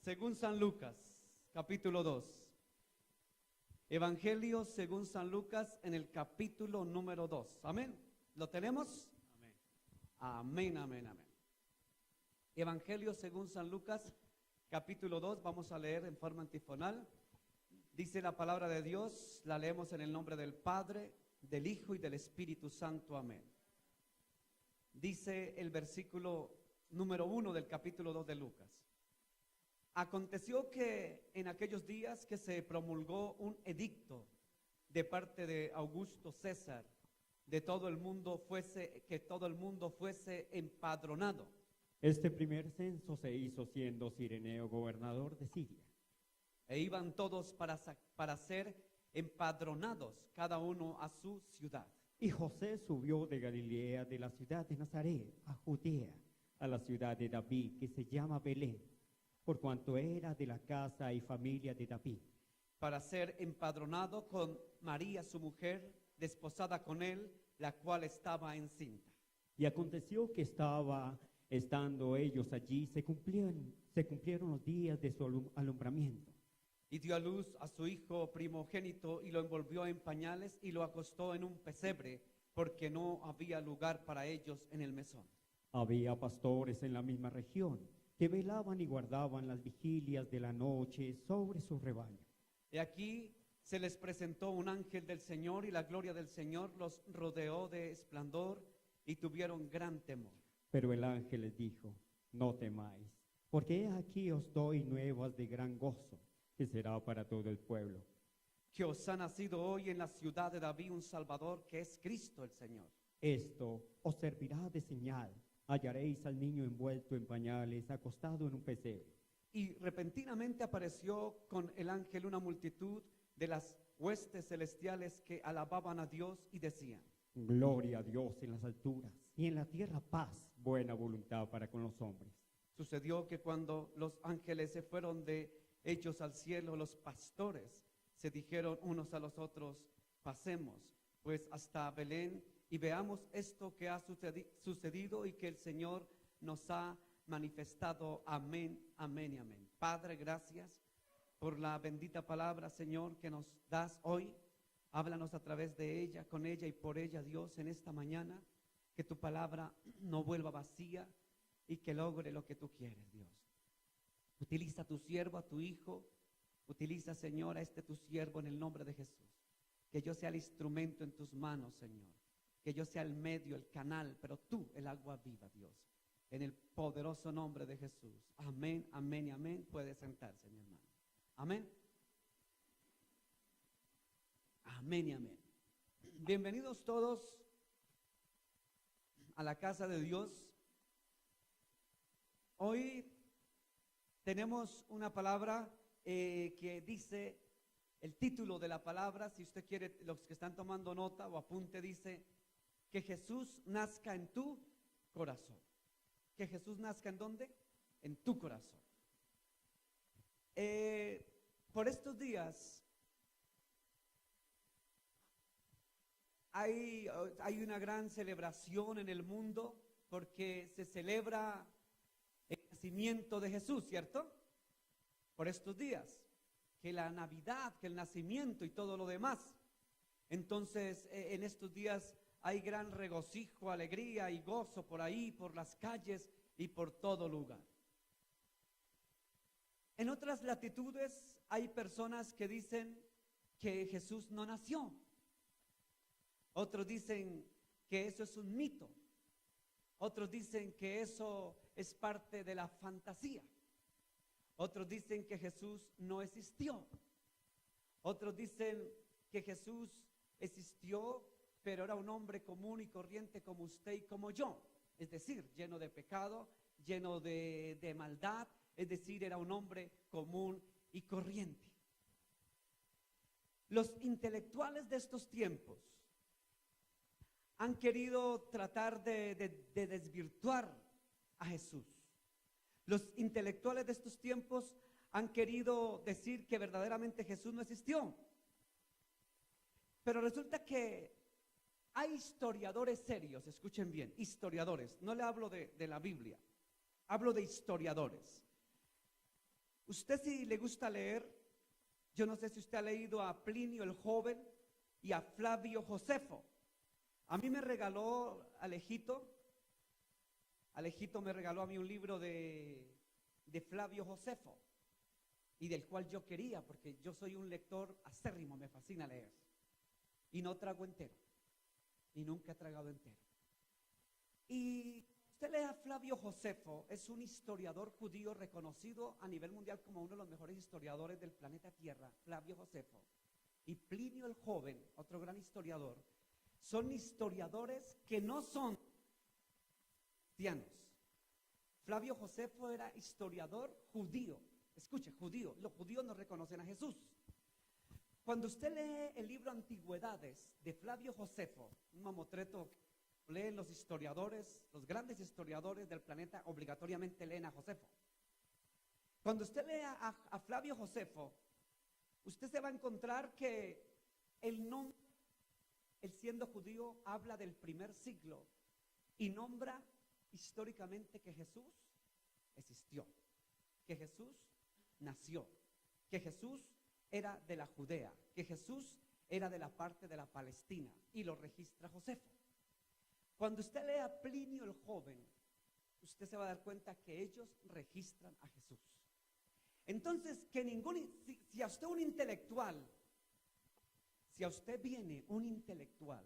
según San Lucas, capítulo 2. Evangelio según San Lucas en el capítulo número 2. Amén. ¿Lo tenemos? Amén, amén, amén. Evangelio según San Lucas, capítulo 2. Vamos a leer en forma antifonal. Dice la palabra de Dios, la leemos en el nombre del Padre, del Hijo y del Espíritu Santo. Amén. Dice el versículo número 1 del capítulo 2 de Lucas. Aconteció que en aquellos días que se promulgó un edicto de parte de Augusto César, que todo el mundo fuese empadronado. Este primer censo se hizo siendo Cireneo gobernador de Siria. E iban todos para ser empadronados, cada uno a su ciudad. Y José subió de Galilea, de la ciudad de Nazaret, a Judea, a la ciudad de David, que se llama Belén, por cuanto era de la casa y familia de David, para ser empadronado con María su mujer, desposada con él, la cual estaba encinta. Y aconteció que estando ellos allí, se cumplieron los días de su alumbramiento. Y dio a luz a su hijo primogénito y lo envolvió en pañales y lo acostó en un pesebre, porque no había lugar para ellos en el mesón. Había pastores en la misma región que velaban y guardaban las vigilias de la noche sobre su rebaño. Y aquí se les presentó un ángel del Señor, y la gloria del Señor los rodeó de esplendor, y tuvieron gran temor. Pero el ángel les dijo: no temáis, porque he aquí os doy nuevas de gran gozo, que será para todo el pueblo. Que os ha nacido hoy en la ciudad de David un Salvador, que es Cristo el Señor. Esto os servirá de señal: hallaréis al niño envuelto en pañales, acostado en un pesebre. Y repentinamente apareció con el ángel una multitud de las huestes celestiales que alababan a Dios y decían: gloria a Dios en las alturas, y en la tierra paz, buena voluntad para con los hombres. Sucedió que cuando los ángeles se fueron de ellos al cielo, los pastores se dijeron unos a los otros: pasemos pues hasta Belén y veamos esto que ha sucedido y que el Señor nos ha manifestado. Amén, amén y amén. Padre, gracias por la bendita palabra, Señor, que nos das hoy. Háblanos a través de ella, con ella y por ella, Dios, en esta mañana. Que tu palabra no vuelva vacía y que logre lo que tú quieres, Dios. Utiliza a tu siervo, a tu hijo. Utiliza, Señor, a tu siervo en el nombre de Jesús. Que yo sea el instrumento en tus manos, Señor. Que yo sea el medio, el canal, pero tú el agua viva, Dios. En el poderoso nombre de Jesús. Amén, amén y amén. Puede sentarse, mi hermano. Amén. Amén y amén. Bienvenidos todos a la casa de Dios. Hoy tenemos una palabra que dice, el título de la palabra, si usted quiere, los que están tomando nota o apunte, dice: que Jesús nazca en tu corazón. Que Jesús nazca ¿en dónde? En tu corazón. Por estos días hay una gran celebración en el mundo porque se celebra el nacimiento de Jesús, ¿cierto? Por estos días, que la Navidad, que el nacimiento y todo lo demás. Entonces, en estos días hay gran regocijo, alegría y gozo por ahí, por las calles y por todo lugar. En otras latitudes hay personas que dicen que Jesús no nació. Otros dicen que eso es un mito. Otros dicen que eso es parte de la fantasía. Otros dicen que Jesús no existió. Otros dicen que Jesús existió, pero era un hombre común y corriente como usted y como yo. Es decir, lleno de pecado, lleno de maldad. Es decir, era un hombre común y corriente. Los intelectuales de estos tiempos han querido tratar de desvirtuar a Jesús. Los intelectuales de estos tiempos han querido decir que verdaderamente Jesús no existió. Pero resulta que hay historiadores serios, escuchen bien, historiadores. No le hablo de la Biblia, hablo de historiadores. Usted, si le gusta leer, yo no sé si usted ha leído a Plinio el Joven y a Flavio Josefo. A mí me regaló Alejito me regaló a mí un libro de Flavio Josefo, y del cual yo quería, porque yo soy un lector acérrimo, me fascina leer. Y no trago entero, y nunca he tragado entero. Y usted lee a Flavio Josefo, es un historiador judío reconocido a nivel mundial como uno de los mejores historiadores del planeta Tierra, Flavio Josefo. Y Plinio el Joven, otro gran historiador, son historiadores que no son cristianos. Flavio Josefo era historiador judío. Escuche, judío. Los judíos no reconocen a Jesús. Cuando usted lee el libro Antigüedades de Flavio Josefo, un mamotreto que leen los historiadores, los grandes historiadores del planeta, obligatoriamente leen a Josefo. Cuando usted lea a Flavio Josefo, usted se va a encontrar que el nombre, él siendo judío, habla del primer siglo y nombra históricamente que Jesús existió, que Jesús nació, que Jesús era de la Judea, que Jesús era de la parte de la Palestina, y lo registra Josefo. Cuando usted lea a Plinio el Joven, usted se va a dar cuenta que ellos registran a Jesús. Entonces, que si a usted un intelectual, si a usted viene un intelectual,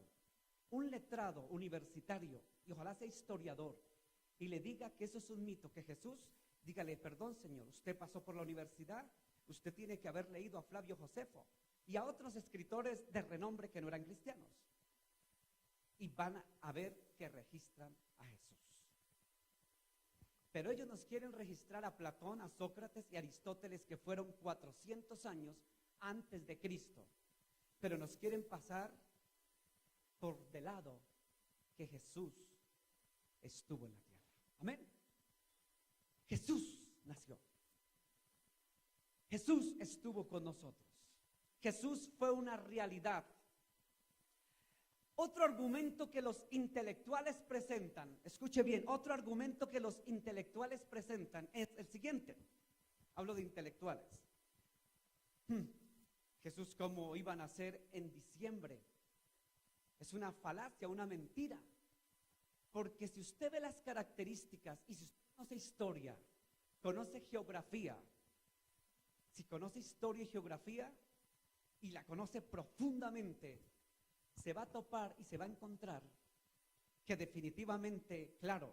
un letrado universitario, y ojalá sea historiador, y le diga que eso es un mito, que Jesús, dígale, perdón señor, usted pasó por la universidad, usted tiene que haber leído a Flavio Josefo y a otros escritores de renombre que no eran cristianos, y van a ver que registran a Jesús. Pero ellos nos quieren registrar a Platón, a Sócrates y a Aristóteles, que fueron 400 años antes de Cristo, pero nos quieren pasar por de lado que Jesús estuvo en la tierra. Amén. Jesús nació. Jesús estuvo con nosotros. Jesús fue una realidad. Otro argumento que los intelectuales presentan, escuche bien, otro argumento que los intelectuales presentan es el siguiente. Hablo de intelectuales. Jesús, ¿cómo iba a nacer en diciembre? Es una falacia, una mentira. Porque si usted ve las características y si usted conoce historia, conoce geografía, si conoce historia y geografía y la conoce profundamente, se va a topar y se va a encontrar que definitivamente, claro,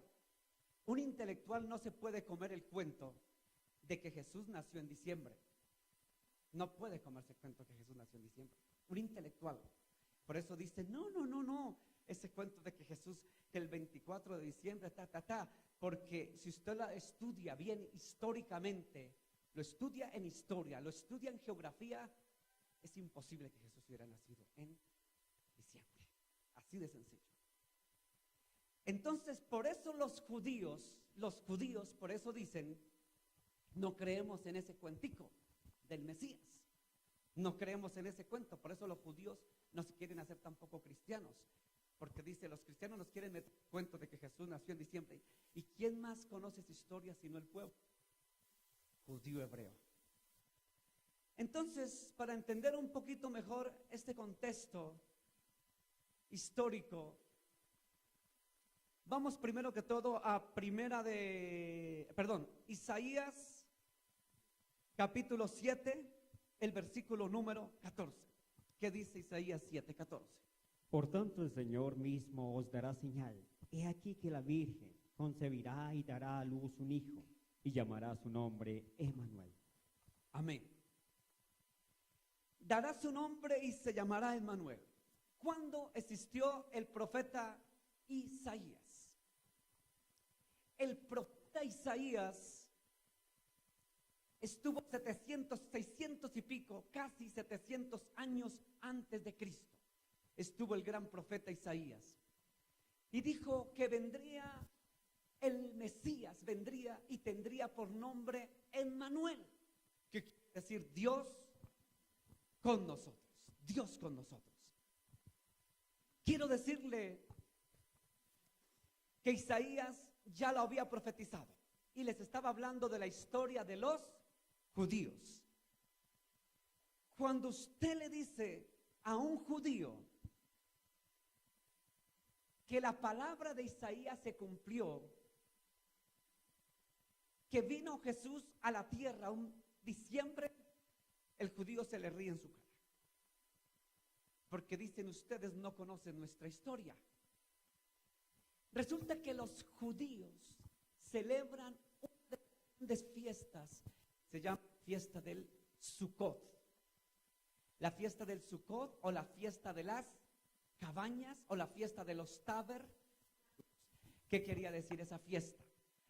un intelectual no se puede comer el cuento de que Jesús nació en diciembre. No puede comerse el cuento de que Jesús nació en diciembre. Un intelectual. Por eso dice, no, ese cuento de que Jesús, que el 24 de diciembre, porque si usted la estudia bien históricamente, lo estudia en historia, lo estudia en geografía, es imposible que Jesús hubiera nacido en diciembre. Así de sencillo. Entonces, por eso los judíos, por eso dicen, no creemos en ese cuentico del Mesías. No creemos en ese cuento, por eso los judíos no se quieren hacer tampoco cristianos, porque dice, los cristianos nos quieren meter cuento de que Jesús nació en diciembre. ¿Y quién más conoce esa historia sino el pueblo judío hebreo? Entonces, para entender un poquito mejor este contexto histórico, vamos primero que todo a Isaías capítulo 7, el versículo número 14. ¿Qué dice Isaías 7:14? Por tanto, el Señor mismo os dará señal. He aquí que la Virgen concebirá y dará a luz un hijo, y llamará su nombre Emmanuel. Amén. Dará su nombre y se llamará Emmanuel. ¿Cuándo existió el profeta Isaías? El profeta Isaías estuvo 600 y pico, casi 700 años antes de Cristo. Estuvo el gran profeta Isaías y dijo que vendría el Mesías, vendría y tendría por nombre Emmanuel, que quiere decir Dios con nosotros, Dios con nosotros. Quiero decirle que Isaías ya lo había profetizado y les estaba hablando de la historia de los judíos. Cuando usted le dice a un judío que la palabra de Isaías se cumplió, que vino Jesús a la tierra un diciembre, el judío se le ríe en su cara. Porque dicen, ustedes no conocen nuestra historia. Resulta que los judíos celebran una de las grandes fiestas, se llama fiesta del Sukkot. La fiesta del Sukkot o la fiesta de las cabañas o la fiesta de los tabernáculos. ¿Qué quería decir esa fiesta?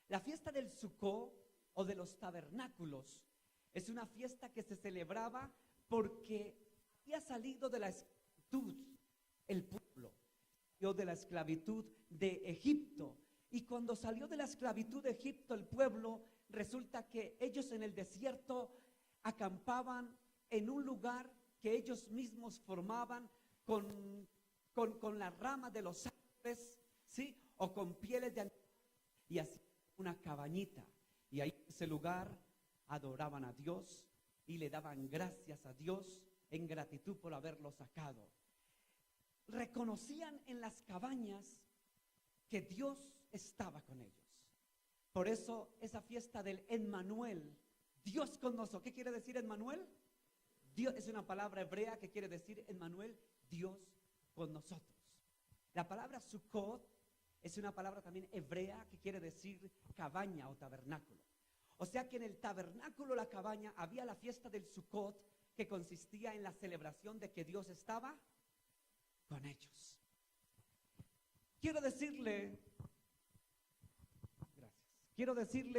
La fiesta del Sukkot o de los tabernáculos es una fiesta que se celebraba porque había salido de la esclavitud el pueblo, o de la esclavitud de Egipto. Y cuando salió de la esclavitud de Egipto el pueblo, resulta que ellos en el desierto acampaban en un lugar que ellos mismos formaban con la rama de los árboles, ¿sí? O con pieles de animales, y hacían una cabañita. Y ahí en ese lugar adoraban a Dios y le daban gracias a Dios en gratitud por haberlo sacado. Reconocían en las cabañas que Dios estaba con ellos. Por eso esa fiesta del Emmanuel, Dios con nosotros. ¿Qué quiere decir Emmanuel? Dios es una palabra hebrea que quiere decir Emmanuel, Dios con nosotros. La palabra Sukkot es una palabra también hebrea que quiere decir cabaña o tabernáculo. O sea que en el tabernáculo, la cabaña, había la fiesta del Sukkot, que consistía en la celebración de que Dios estaba con ellos. Quiero decirle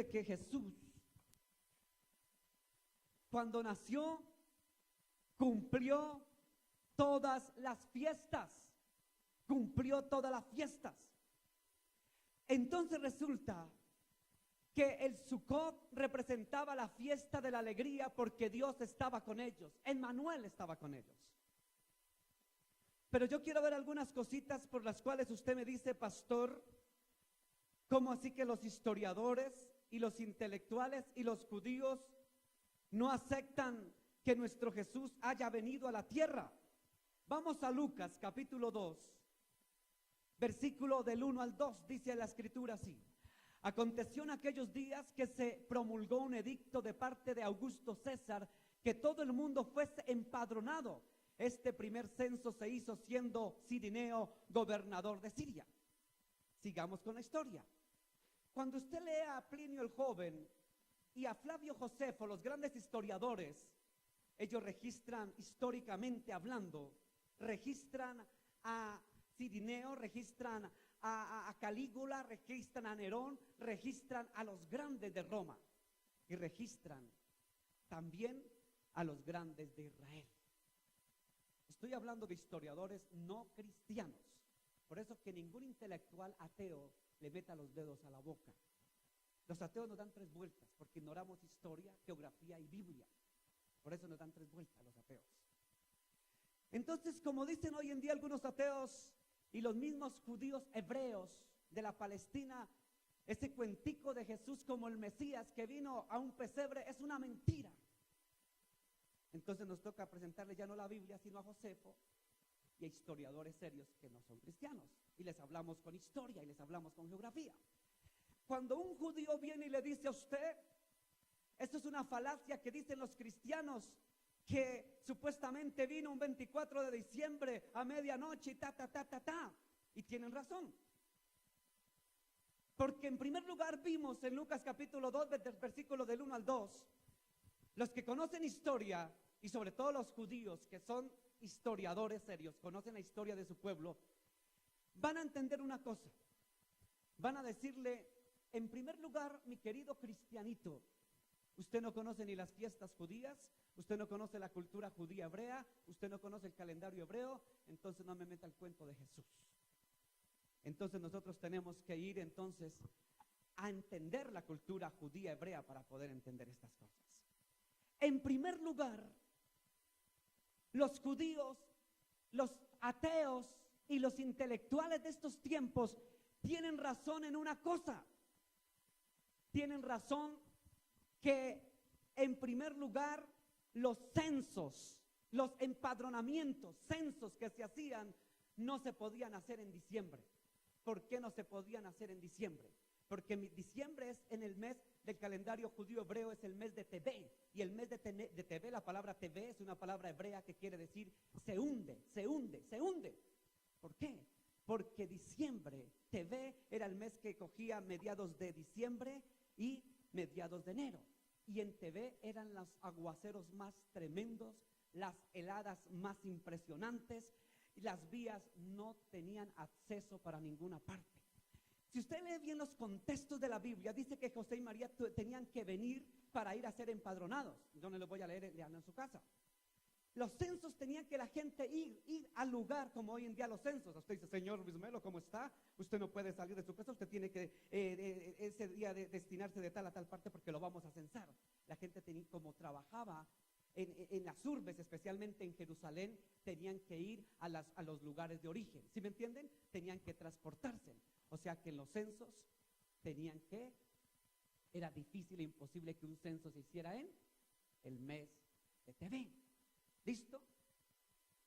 que Jesús, cuando nació, cumplió todas las fiestas. Cumplió todas las fiestas. Entonces resulta que el Sukkot representaba la fiesta de la alegría porque Dios estaba con ellos. Emmanuel estaba con ellos. Pero yo quiero ver algunas cositas por las cuales usted me dice, pastor, ¿cómo así que los historiadores y los intelectuales y los judíos no aceptan que nuestro Jesús haya venido a la tierra? Vamos a Lucas capítulo 2, versículo del 1 al 2, dice la escritura así. Aconteció en aquellos días que se promulgó un edicto de parte de Augusto César que todo el mundo fuese empadronado. Este primer censo se hizo siendo Cirineo gobernador de Siria. Sigamos con la historia. Cuando usted lea a Plinio el Joven y a Flavio Josefo, los grandes historiadores, ellos registran históricamente hablando, registran a Cirineo, registran a Calígula, registran a Nerón, registran a los grandes de Roma y registran también a los grandes de Israel. Estoy hablando de historiadores no cristianos. Por eso que ningún intelectual ateo le meta los dedos a la boca. Los ateos nos dan 3 vueltas porque ignoramos historia, geografía y Biblia. Por eso nos dan 3 vueltas los ateos. Entonces, como dicen hoy en día algunos ateos y los mismos judíos hebreos de la Palestina, ese cuentico de Jesús como el Mesías que vino a un pesebre es una mentira. Entonces nos toca presentarles ya no la Biblia, sino a Josefo y a historiadores serios que no son cristianos. Y les hablamos con historia y les hablamos con geografía. Cuando un judío viene y le dice a usted, esto es una falacia que dicen los cristianos, que supuestamente vino un 24 de diciembre a medianoche y y tienen razón. Porque en primer lugar vimos en Lucas capítulo 2, versículos del 1 al 2, los que conocen historia, y sobre todo los judíos que son historiadores serios, conocen la historia de su pueblo, van a entender una cosa. Van a decirle, en primer lugar, mi querido cristianito, usted no conoce ni las fiestas judías, usted no conoce la cultura judía hebrea, usted no conoce el calendario hebreo, entonces no me meta el cuento de Jesús. Entonces nosotros tenemos que ir entonces a entender la cultura judía hebrea para poder entender estas cosas. En primer lugar, los judíos, los ateos y los intelectuales de estos tiempos tienen razón en una cosa. Tienen razón que en primer primer lugar, los censos, los empadronamientos, censos que se hacían, no se podían hacer en diciembre. ¿Por qué no se podían hacer en diciembre? Porque diciembre es en el mes del calendario judío hebreo, es el mes de Tebé. Y el mes de Tebé, la palabra Tebé es una palabra hebrea que quiere decir se hunde, se hunde, se hunde. ¿Por qué? Porque diciembre, Tebé era el mes que cogía mediados de diciembre y mediados de enero. Y en Tebé eran los aguaceros más tremendos, las heladas más impresionantes, y las vías no tenían acceso para ninguna parte. Si usted lee bien los contextos de la Biblia, dice que José y María tenían que venir para ir a ser empadronados. Yo no les voy a leer, lean en su casa. Los censos tenían que la gente ir al lugar, como hoy en día los censos. Usted dice, señor Luis Melo, ¿cómo está? Usted no puede salir de su casa, usted tiene que ese día destinarse de tal a tal parte porque lo vamos a censar. La gente tenía, como trabajaba en las urbes, especialmente en Jerusalén, tenían que ir a los lugares de origen. ¿Sí me entienden? Tenían que transportarse. O sea que en los censos era difícil e imposible que un censo se hiciera en el mes de Tebé. ¿Listo?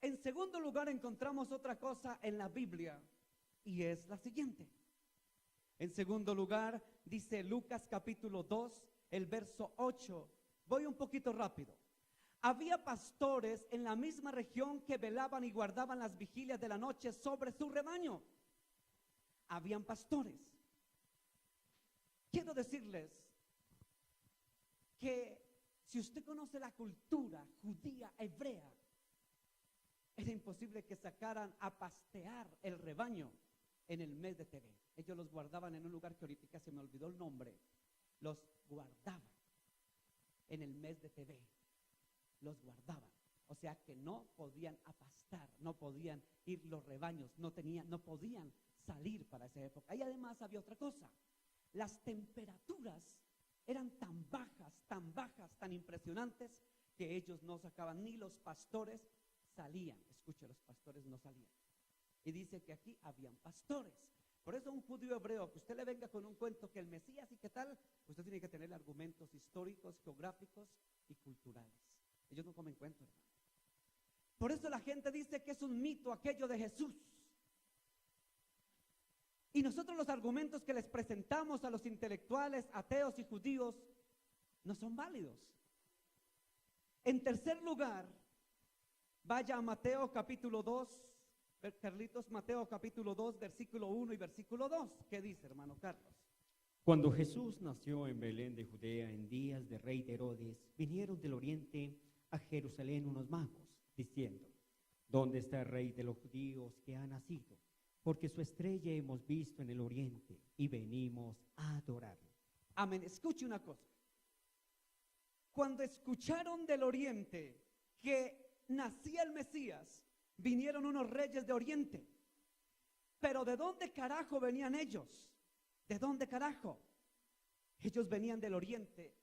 En segundo lugar encontramos otra cosa en la Biblia y es la siguiente. En segundo lugar dice Lucas capítulo 2, el verso 8. Voy un poquito rápido. Había pastores en la misma región que velaban y guardaban las vigilias de la noche sobre su rebaño. Habían pastores. Quiero decirles que si usted conoce la cultura judía hebrea, era imposible que sacaran a pastear el rebaño en el mes de Tebé. Ellos los guardaban en un lugar que ahorita se me olvidó el nombre. Los guardaban en el mes de Tebé. Los guardaban. O sea que no podían apastar, no podían ir los rebaños, no podían salir para esa época. Y además había otra cosa. Las temperaturas eran tan bajas, tan impresionantes, que ellos no sacaban, ni los pastores salían. Escuche, los pastores no salían. Y dice que aquí habían pastores. Por eso un judío hebreo, que usted le venga con un cuento que el Mesías y qué tal, usted tiene que tener argumentos históricos, geográficos y culturales. Ellos no comen cuento, hermano. Por eso la gente dice que es un mito aquello de Jesús. Y nosotros los argumentos que les presentamos a los intelectuales, ateos y judíos no son válidos. En tercer lugar, vaya a Mateo capítulo 2, Carlitos, Mateo capítulo 2, versículo 1 y versículo 2. ¿Qué dice, hermano Carlos? Cuando Jesús nació en Belén de Judea en días de rey de Herodes, vinieron del oriente a Jerusalén unos magos, diciendo, ¿dónde está el rey de los judíos que ha nacido? Porque su estrella hemos visto en el oriente y venimos a adorarlo. Amén. Escuche una cosa. Cuando escucharon del oriente que nacía el Mesías, vinieron unos reyes de oriente. Pero ¿de dónde carajo venían ellos? ¿De dónde carajo? Ellos venían del oriente.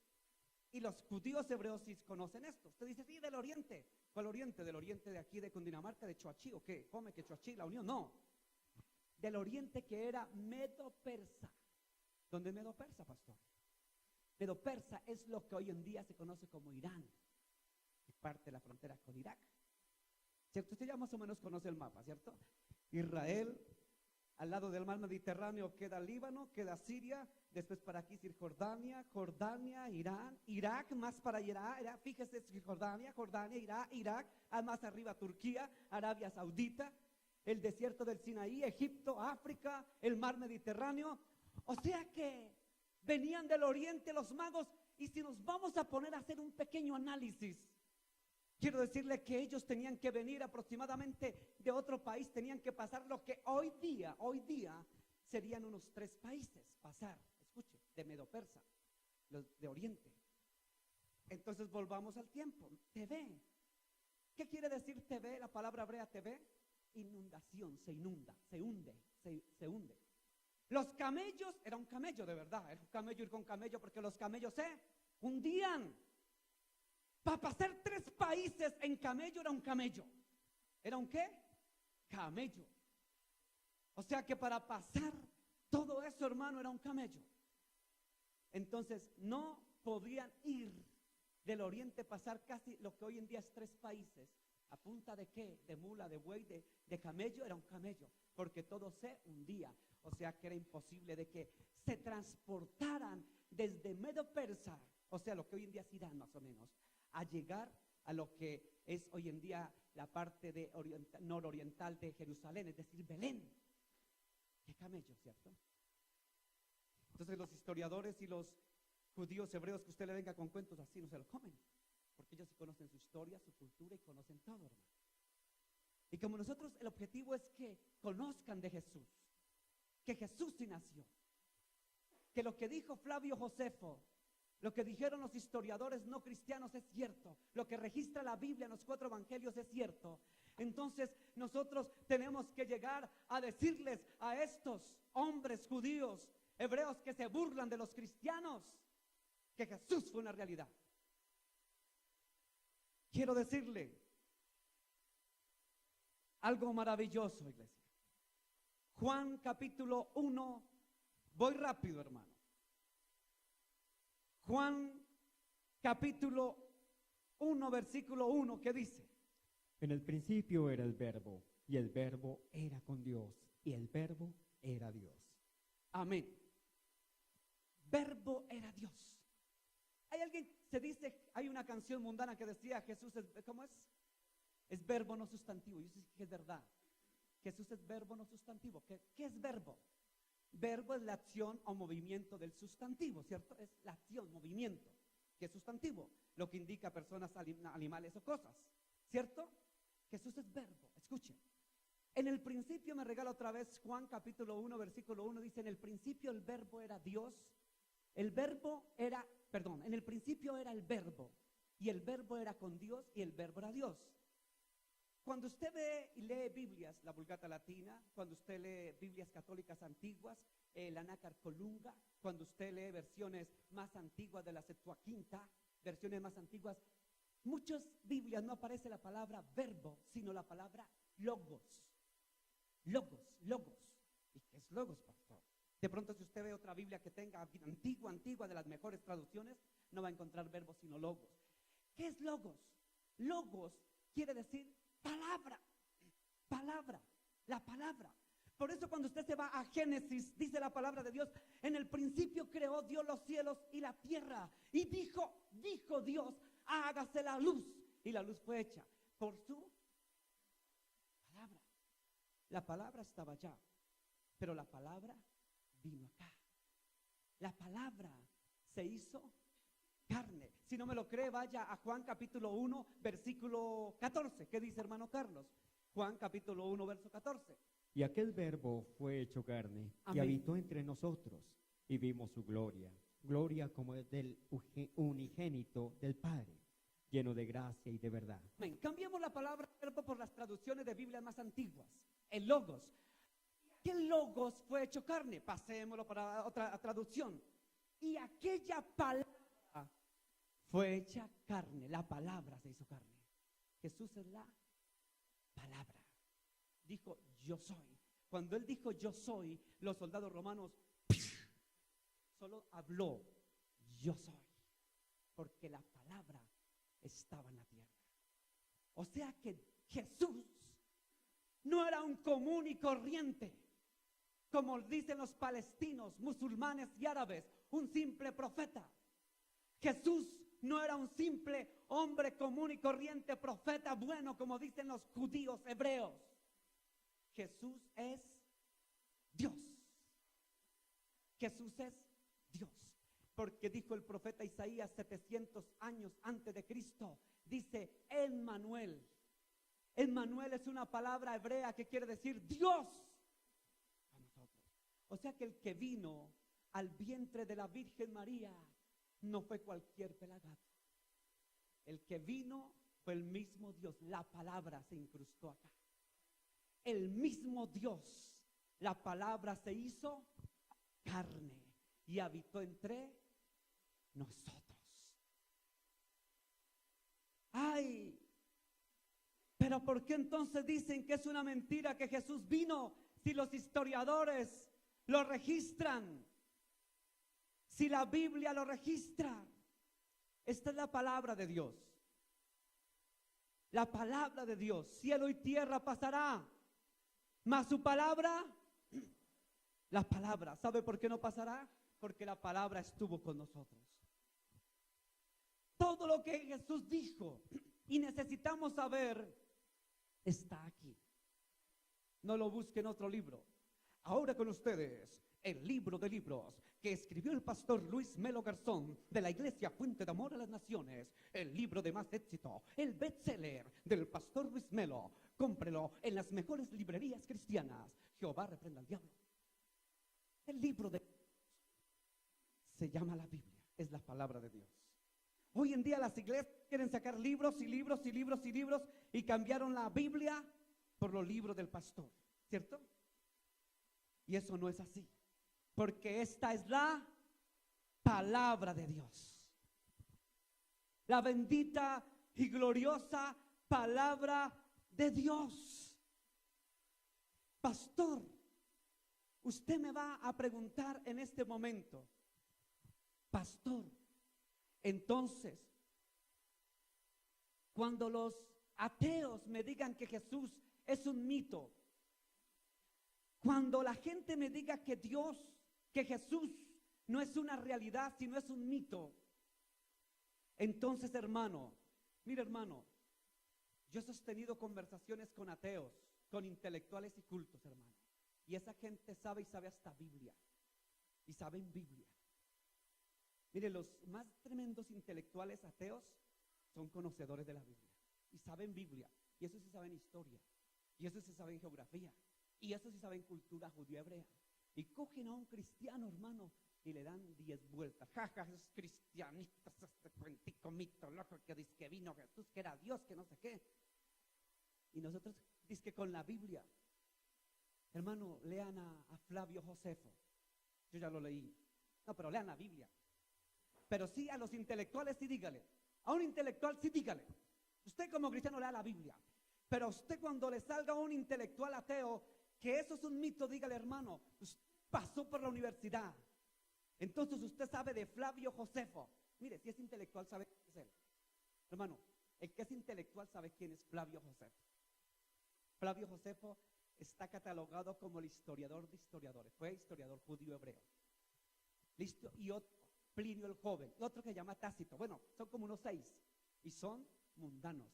Y los judíos hebreos sí conocen esto. Usted dice, sí, del oriente. ¿Cuál oriente? ¿Del oriente de aquí de Cundinamarca, de Choachí o qué? ¿Come que Choachí, la Unión? No. Del oriente que era Medo-Persa. ¿Dónde es Medo-Persa, pastor? Medo-Persa es lo que hoy en día se conoce como Irán. Es parte de la frontera con Irak. ¿Cierto? Usted ya más o menos conoce el mapa, ¿cierto? Israel, al lado del mar Mediterráneo queda Líbano, queda Siria, después para aquí Cisjordania, Jordania, Irán, Irak, más para Irak, fíjese Cisjordania, Irak, más arriba Turquía, Arabia Saudita, el desierto del Sinaí, Egipto, África, el mar Mediterráneo. O sea que venían del oriente los magos, y si nos vamos a poner a hacer un pequeño análisis, quiero decirle que ellos tenían que venir aproximadamente de otro país, tenían que pasar lo que hoy día serían unos 3 países, pasar, escuche, de Medo-Persa, los de Oriente. Entonces volvamos al tiempo, Tebé. ¿Qué quiere decir Tebé? La palabra hebrea Tebé, inundación, se inunda, se hunde. Los camellos, era un camello de verdad, era un camello ir con camello porque los camellos se hundían. Para pasar 3 países en camello era un camello. ¿Era un qué? Camello. O sea que para pasar todo eso, hermano, era un camello. Entonces no podían ir del oriente pasar casi lo que hoy en día es 3 países. ¿A punta de qué? De mula, de buey, de camello. Era un camello, porque todo se hundía. O sea que era imposible de que se transportaran desde Medo Persa, o sea lo que hoy en día es Irán más o menos, a llegar a lo que es hoy en día la parte de nororiental de Jerusalén, es decir, Belén. Qué camello, ¿cierto? Entonces los historiadores y los judíos hebreos que usted le venga con cuentos así no se lo comen, porque ellos sí conocen su historia, su cultura y conocen todo, hermano. Y como nosotros, el objetivo es que conozcan de Jesús, que Jesús sí nació, que lo que dijo Flavio Josefo, lo que dijeron los historiadores no cristianos es cierto, lo que registra la Biblia en los 4 evangelios es cierto. Entonces nosotros tenemos que llegar a decirles a estos hombres judíos, hebreos que se burlan de los cristianos, que Jesús fue una realidad. Quiero decirle algo maravilloso, iglesia. Juan capítulo 1, voy rápido, hermano. Juan capítulo 1, versículo 1, ¿qué dice? En el principio era el Verbo, y el Verbo era con Dios, y el Verbo era Dios. Amén. Verbo era Dios. Hay alguien, se dice, hay una canción mundana que decía Jesús es, ¿cómo es? Es verbo no sustantivo. Yo sé que es verdad. Jesús es verbo no sustantivo. ¿Qué es verbo? Verbo es la acción o movimiento del sustantivo, ¿cierto? Es la acción, movimiento, que es sustantivo, lo que indica personas, animales o cosas, ¿cierto? Jesús es verbo. Escuchen. En el principio, me regala otra vez Juan capítulo 1, versículo 1, dice, en el principio el verbo era Dios. El verbo era, perdón, en el principio era el verbo, y el verbo era con Dios, y el verbo era Dios. Cuando usted ve y lee Biblias, la Vulgata Latina, cuando usted lee Biblias católicas antiguas, la Nácar Colunga, cuando usted lee versiones más antiguas de la Septuaginta, versiones más antiguas, muchas Biblias no aparece la palabra verbo, sino la palabra logos. Logos. ¿Y qué es logos, pastor? De pronto, si usted ve otra Biblia que tenga antigua, de las mejores traducciones, no va a encontrar verbos sino logos. ¿Qué es logos? Logos quiere decir palabra, la palabra. Por eso cuando usted se va a Génesis, dice la palabra de Dios, en el principio creó Dios los cielos y la tierra, y dijo Dios, hágase la luz, y la luz fue hecha por su palabra. La palabra estaba allá, pero la palabra vino acá. La palabra se hizo carne. Si no me lo cree, vaya a Juan capítulo 1, versículo 14. ¿Qué dice, hermano Carlos? Juan capítulo 1, verso 14. Y aquel Verbo fue hecho carne, Amén. Y habitó entre nosotros, y vimos su gloria, gloria como del unigénito del Padre, lleno de gracia y de verdad. Amén. Cambiemos la palabra verbo por las traducciones de Biblias más antiguas. El logos. ¿Qué logos fue hecho carne? Pasémoslo para otra traducción. Y aquella palabra fue hecha carne. La palabra se hizo carne. Jesús es la palabra. Dijo, yo soy. Cuando él dijo, yo soy, los soldados romanos solo habló, yo soy. Porque la palabra estaba en la tierra. O sea que Jesús no era un común y corriente, como dicen los palestinos, musulmanes y árabes, un simple profeta. Jesús no era un simple hombre común y corriente, profeta bueno, como dicen los judíos hebreos. Jesús es Dios. Jesús es Dios. Porque dijo el profeta Isaías 700 años antes de Cristo, dice Emmanuel. Emmanuel es una palabra hebrea que quiere decir Dios a nosotros. O sea que el que vino al vientre de la Virgen María no fue cualquier pelagato. El que vino fue el mismo Dios. La palabra se incrustó acá. El mismo Dios, la palabra se hizo carne y habitó entre nosotros. Ay, pero ¿por qué entonces dicen que es una mentira que Jesús vino si los historiadores lo registran? Si la Biblia lo registra. Esta es la palabra de Dios. La palabra de Dios, cielo y tierra pasará, mas su palabra, la palabra, ¿sabe por qué no pasará? Porque la palabra estuvo con nosotros. Todo lo que Jesús dijo y necesitamos saber está aquí. No lo busque en otro libro. Ahora con ustedes, el libro de libros que escribió el pastor Luis Melo Garzón de la Iglesia Fuente de Amor a las Naciones, el libro de más éxito, el bestseller del pastor Luis Melo. Cómprelo en las mejores librerías cristianas. Jehová reprenda al diablo. El libro de se llama la Biblia, es la palabra de Dios. Hoy en día las iglesias quieren sacar libros y libros y libros y libros y cambiaron la Biblia por los libros del pastor, ¿cierto? Y eso no es así, porque esta es la palabra de Dios. La bendita y gloriosa palabra de Dios. Pastor, usted me va a preguntar en este momento, pastor, entonces, cuando los ateos me digan que Jesús es un mito, cuando la gente me diga que Dios, que Jesús no es una realidad, sino es un mito, entonces, hermano, mire, hermano, yo he sostenido conversaciones con ateos, con intelectuales y cultos, hermano, y esa gente sabe y sabe hasta Biblia, y saben Biblia. Mire, los más tremendos intelectuales ateos son conocedores de la Biblia y saben Biblia, y eso sí saben historia, y eso sí saben geografía, y eso sí saben cultura judía hebrea. Y cogen a un cristiano, hermano, y le dan 10 vueltas. Jaja, esos cristianitos, este cuentico mito loco que dice que vino Jesús, que era Dios, que no sé qué. Y nosotros dice que con la Biblia, hermano, lean a Flavio Josefo. Yo ya lo leí. No, pero lean la Biblia. Pero sí a los intelectuales sí dígale. A un intelectual sí dígale. Usted como cristiano lea la Biblia. Pero a usted cuando le salga un intelectual ateo que eso es un mito, dígale, hermano, usted pasó por la universidad. Entonces usted sabe de Flavio Josefo. Mire, si es intelectual sabe quién es él. Hermano, el que es intelectual sabe quién es Flavio Josefo. Flavio Josefo está catalogado como el historiador de historiadores. Fue historiador judío hebreo. Listo, y otro, Plinio el Joven, y otro que se llama Tácito. Bueno, son como unos 6 y son mundanos.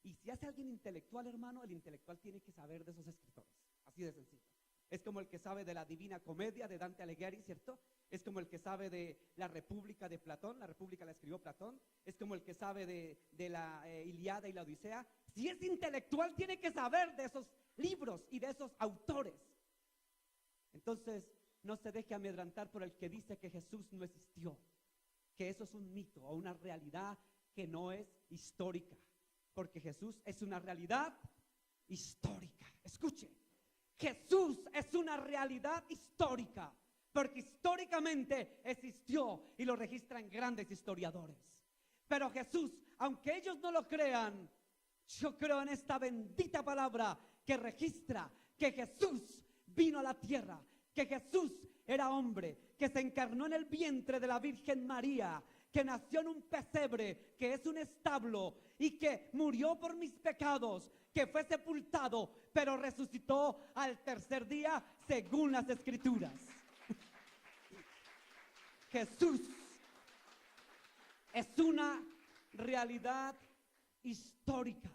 Y si hace alguien intelectual, hermano, el intelectual tiene que saber de esos escritores. Así de sencillo. Es como el que sabe de la Divina Comedia de Dante Alighieri, ¿cierto? Es como el que sabe de la República de Platón, la República la escribió Platón. Es como el que sabe de la Ilíada y la Odisea. Si es intelectual, tiene que saber de esos libros y de esos autores. Entonces, no se deje amedrantar por el que dice que Jesús no existió, que eso es un mito o una realidad que no es histórica, porque Jesús es una realidad histórica. Escuche, Jesús es una realidad histórica, porque históricamente existió y lo registran grandes historiadores. Pero Jesús, aunque ellos no lo crean, yo creo en esta bendita palabra que registra que Jesús vino a la tierra, que Jesús era hombre, que se encarnó en el vientre de la Virgen María, que nació en un pesebre, que es un establo, y que murió por mis pecados, que fue sepultado, pero resucitó al tercer día según las Escrituras. Jesús es una realidad histórica.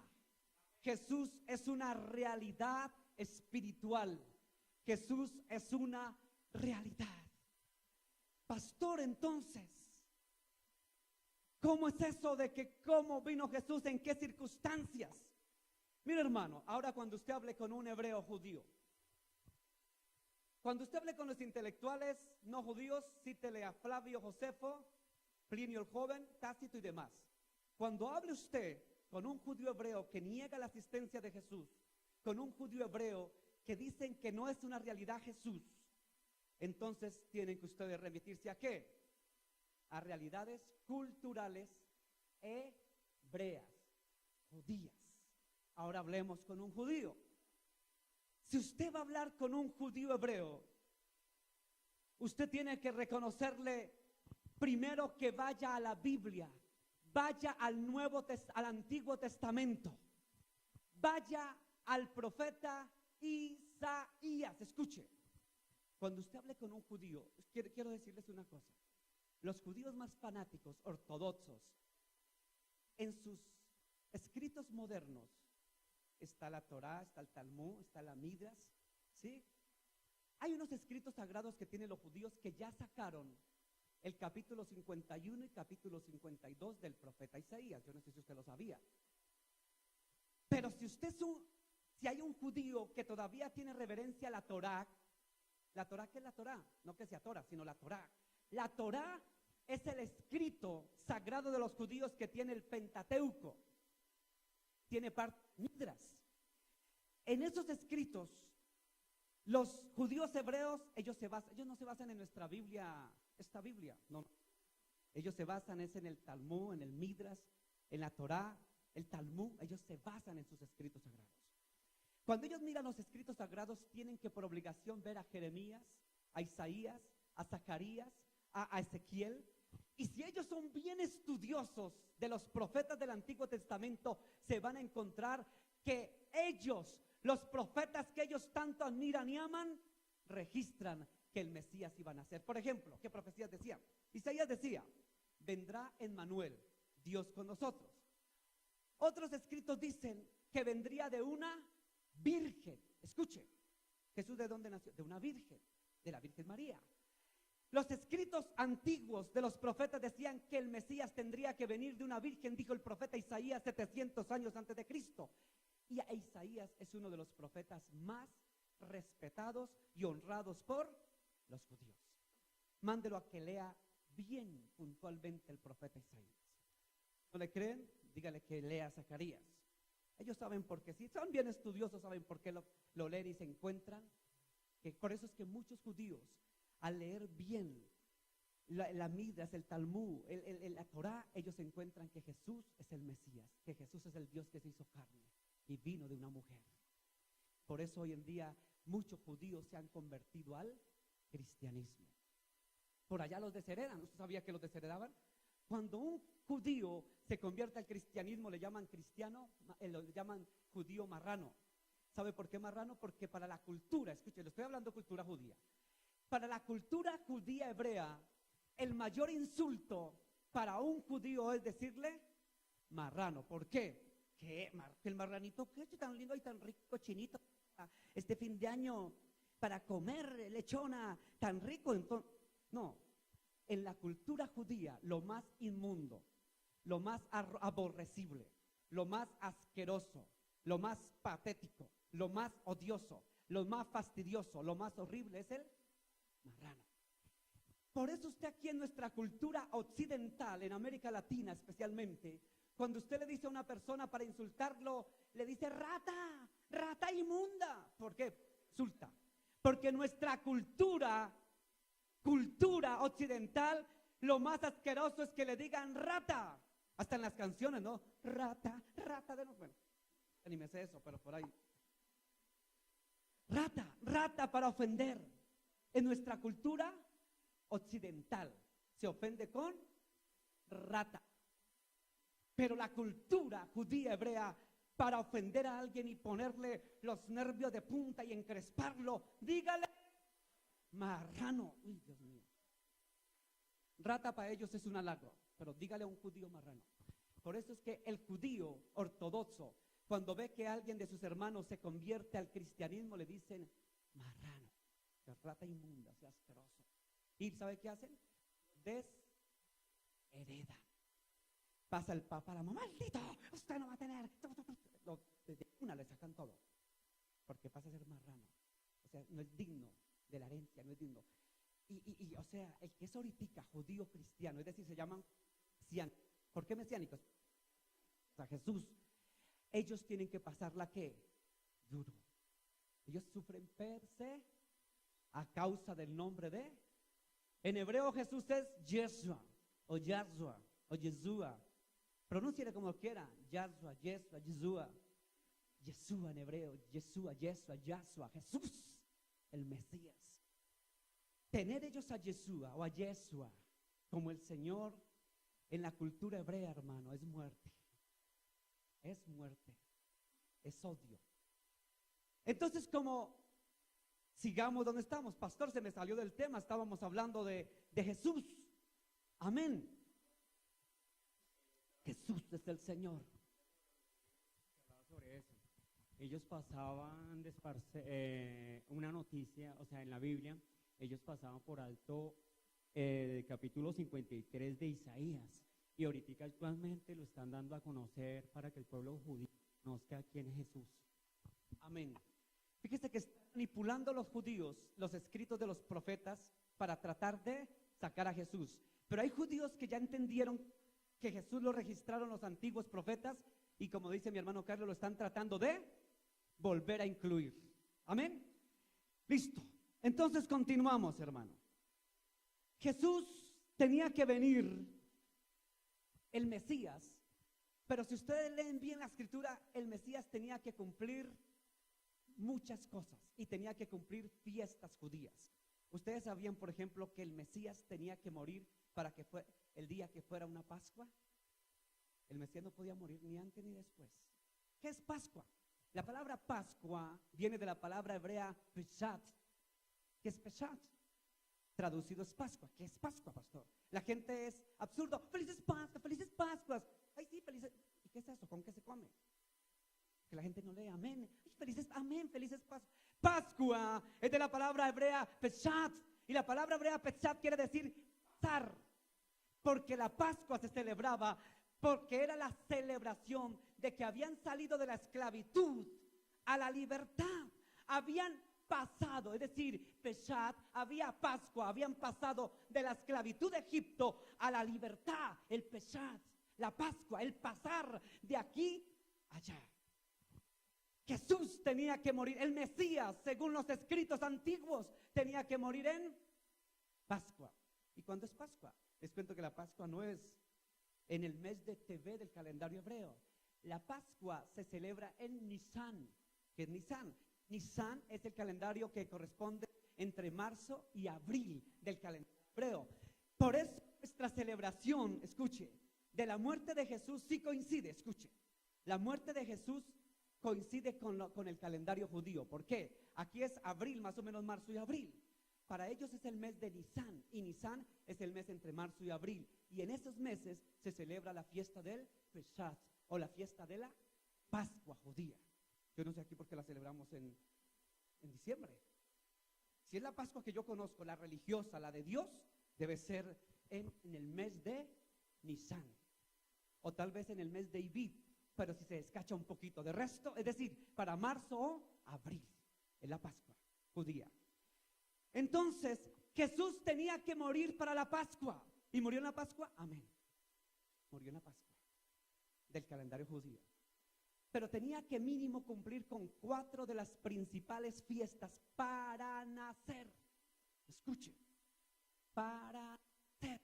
Jesús es una realidad espiritual. Jesús es una realidad. Pastor, entonces, ¿cómo es eso de que cómo vino Jesús, en qué circunstancias? Mire, hermano, ahora cuando usted hable con un hebreo judío, cuando usted hable con los intelectuales no judíos, cítele a Flavio Josefo, Plinio el Joven, Tácito y demás. Cuando hable usted con un judío hebreo que niega la existencia de Jesús, con un judío hebreo que dicen que no es una realidad Jesús, entonces tienen que ustedes remitirse ¿a qué? A realidades culturales hebreas, judías. Ahora hablemos con un judío. Si usted va a hablar con un judío hebreo, usted tiene que reconocerle primero que vaya a la Biblia, vaya al Antiguo Testamento, vaya al profeta Isaías. Escuche, cuando usted hable con un judío, quiero decirles una cosa. Los judíos más fanáticos, ortodoxos, en sus escritos modernos, está la Torá, está el Talmud, está la Midrash, ¿sí? Hay unos escritos sagrados que tienen los judíos que ya sacaron el capítulo 51 y capítulo 52 del profeta Isaías. Yo no sé si usted lo sabía. Pero si hay un judío que todavía tiene reverencia a la Torá, ¿qué es la Torá? No que sea Torá, sino la Torá. La Torá es el escrito sagrado de los judíos que tiene el Pentateuco. Tiene parte Midrash. En esos escritos, los judíos hebreos, ellos no se basan en nuestra Biblia, esta Biblia, no. Ellos se basan en el Talmud, en el Midrash, en la Torá, el Talmud. Ellos se basan en sus escritos sagrados. Cuando ellos miran los escritos sagrados, tienen que por obligación ver a Jeremías, a Isaías, a Zacarías, a Ezequiel. Y si ellos son bien estudiosos de los profetas del Antiguo Testamento, se van a encontrar que ellos, los profetas que ellos tanto admiran y aman, registran que el Mesías iba a nacer. Por ejemplo, ¿qué profecías decían? Isaías decía, vendrá Emmanuel, Dios con nosotros. Otros escritos dicen que vendría de una virgen. Escuche, ¿Jesús de dónde nació? De una virgen, de la Virgen María. Los escritos antiguos de los profetas decían que el Mesías tendría que venir de una virgen, dijo el profeta Isaías 700 años antes de Cristo. Y Isaías es uno de los profetas más respetados y honrados por los judíos. Mándelo a que lea bien puntualmente el profeta Isaías. ¿No le creen? Dígale que lea Zacarías. Ellos saben por qué, si son bien estudiosos, saben por qué lo leen y se encuentran. Que por eso es que muchos judíos, al leer bien la Midrash, el Talmud, la Torá, ellos encuentran que Jesús es el Mesías, que Jesús es el Dios que se hizo carne y vino de una mujer. Por eso hoy en día muchos judíos se han convertido al cristianismo. Por allá los desheredan. ¿Usted sabía que los desheredaban? Cuando un judío se convierte al cristianismo, le llaman cristiano, lo llaman judío marrano. ¿Sabe por qué marrano? Porque para la cultura, escuche, le estoy hablando de cultura judía. Para la cultura judía hebrea, el mayor insulto para un judío es decirle marrano. ¿Por qué? ¿Qué? El marranito, ¿qué es tan lindo y tan rico, chinito? Este fin de año para comer lechona tan rico. Entonces, no, en la cultura judía lo más inmundo, lo más aborrecible, lo más asqueroso, lo más patético, lo más odioso, lo más fastidioso, lo más horrible es el marrano. Por eso usted aquí en nuestra cultura occidental, en América Latina especialmente, cuando usted le dice a una persona para insultarlo, le dice rata, rata inmunda. ¿Por qué? Insulta. Porque nuestra cultura occidental, lo más asqueroso es que le digan rata. Hasta en las canciones, ¿no? Rata, rata de nuevo. Bueno, ni me sé eso, pero por ahí. Rata, rata para ofender. En nuestra cultura occidental se ofende con rata. Pero la cultura judía hebrea, para ofender a alguien y ponerle los nervios de punta y encresparlo, dígale marrano. Uy, Dios mío. Rata para ellos es un halago, pero dígale a un judío marrano. Por eso es que el judío ortodoxo, cuando ve que alguien de sus hermanos se convierte al cristianismo, le dicen marrano, que rata inmunda, sea asqueroso. ¿Y sabe qué hacen? Desheredan. Pasa el papá a la mamá, maldito, usted no va a tener. Desde una le sacan todo, porque pasa a ser marrano. O sea, no es digno de la herencia, no es digno. O sea, el que es ahorita judío cristiano, es decir, se llaman mesiánicos. ¿Por qué mesiánicos? O sea, Jesús, ellos tienen que pasarla ¿qué? Duro. Ellos sufren a causa del nombre de. En hebreo Jesús es Yeshua, o Yahshua, o Yeshua. Pronúnciale como quiera, Yahshua, Yeshua, Yeshua. Yeshua en hebreo, Yeshua, Yeshua, Yahshua, Jesús, el Mesías. Tener ellos a Yeshua o a Yeshua como el Señor en la cultura hebrea, hermano, es muerte. Es muerte. Es odio. Entonces, como sigamos donde estamos, pastor, se me salió del tema, estábamos hablando de Jesús. Amén. Jesús es el Señor. Sobre eso. Ellos pasaban una noticia, o sea, en la Biblia, ellos pasaban por alto el capítulo 53 de Isaías, y ahorita actualmente lo están dando a conocer para que el pueblo judío conozca quién es Jesús. Amén. Fíjese que están manipulando los judíos los escritos de los profetas para tratar de sacar a Jesús. Pero hay judíos que ya entendieron que Jesús lo registraron los antiguos profetas y, como dice mi hermano Carlos, lo están tratando de volver a incluir. Amén. Listo. Entonces continuamos, hermano. Jesús tenía que venir, el Mesías, pero si ustedes leen bien la escritura, el Mesías tenía que cumplir muchas cosas y tenía que cumplir fiestas judías. ¿Ustedes sabían, por ejemplo, que el Mesías tenía que morir para que fue el día que fuera una Pascua? El Mesías no podía morir ni antes ni después. ¿Qué es Pascua? La palabra Pascua viene de la palabra hebrea Peshat. ¿Qué es Peshat? Traducido es Pascua. ¿Qué es Pascua, pastor? La gente es absurdo. Felices Pascuas, felices Pascuas. Ay, sí, felices. ¿Y qué es eso? ¿Con qué se come? Que la gente no lee amén. Ay, felices, amén, felices Pascuas. Pascua es de la palabra hebrea Peshat. Y la palabra hebrea Peshat quiere decir pasar. Porque la Pascua se celebraba porque era la celebración de que habían salido de la esclavitud a la libertad. Habían pasado, es decir, Peshat, había Pascua, habían pasado de la esclavitud de Egipto a la libertad. El Peshat, la Pascua, el pasar de aquí a allá. Jesús tenía que morir, el Mesías, según los escritos antiguos, tenía que morir en Pascua. ¿Y cuándo es Pascua? Les cuento que la Pascua no es en el mes de Tevé del calendario hebreo. La Pascua se celebra en Nisan. ¿Qué es Nisan? Nisan es el calendario que corresponde entre marzo y abril del calendario hebreo. Por eso nuestra celebración, escuche, de la muerte de Jesús sí coincide, escuche. La muerte de Jesús coincide con el calendario judío. ¿Por qué? Aquí es abril, más o menos marzo y abril. Para ellos es el mes de Nisan, y Nisan es el mes entre marzo y abril. Y en esos meses se celebra la fiesta del Peshat, o la fiesta de la Pascua judía. Yo no sé aquí por qué la celebramos en diciembre. Si es la Pascua que yo conozco, la religiosa, la de Dios, debe ser en el mes de Nisan, o tal vez en el mes de Ibid, pero si se descacha un poquito de resto, es decir, para marzo o abril, es la Pascua judía. Entonces, Jesús tenía que morir para la Pascua. ¿Y murió en la Pascua? Amén. Murió en la Pascua del calendario judío. Pero tenía que mínimo cumplir con 4 de las principales fiestas para nacer. Escuche, para nacer.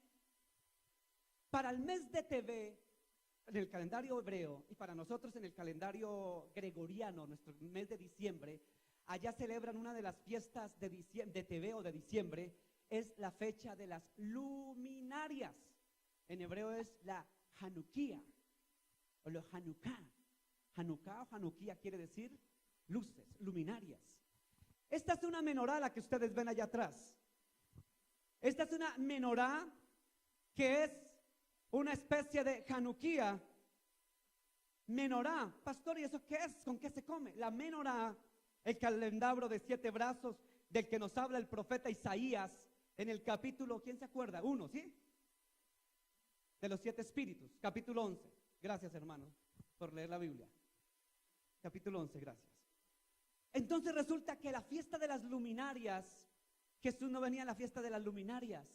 Para el mes de Tevé, en el calendario hebreo, y para nosotros en el calendario gregoriano, nuestro mes de diciembre, allá celebran una de las fiestas de Tevé o de diciembre, es la fecha de las luminarias. En hebreo es la Hanukkah o lo Hanukkah. Hanukkah o Hanukkah quiere decir luces, luminarias. Esta es una menorá, la que ustedes ven allá atrás. Esta es una menorá que es una especie de Hanukkah. Menorá, pastor, ¿y eso qué es? ¿Con qué se come? La menorá, el candelabro de 7 brazos del que nos habla el profeta Isaías en el capítulo, ¿quién se acuerda? 1, ¿sí? De los 7 espíritus, capítulo 11. Gracias, hermano, por leer la Biblia. Capítulo 11, gracias. Entonces resulta que la fiesta de las luminarias, Jesús no venía a la fiesta de las luminarias,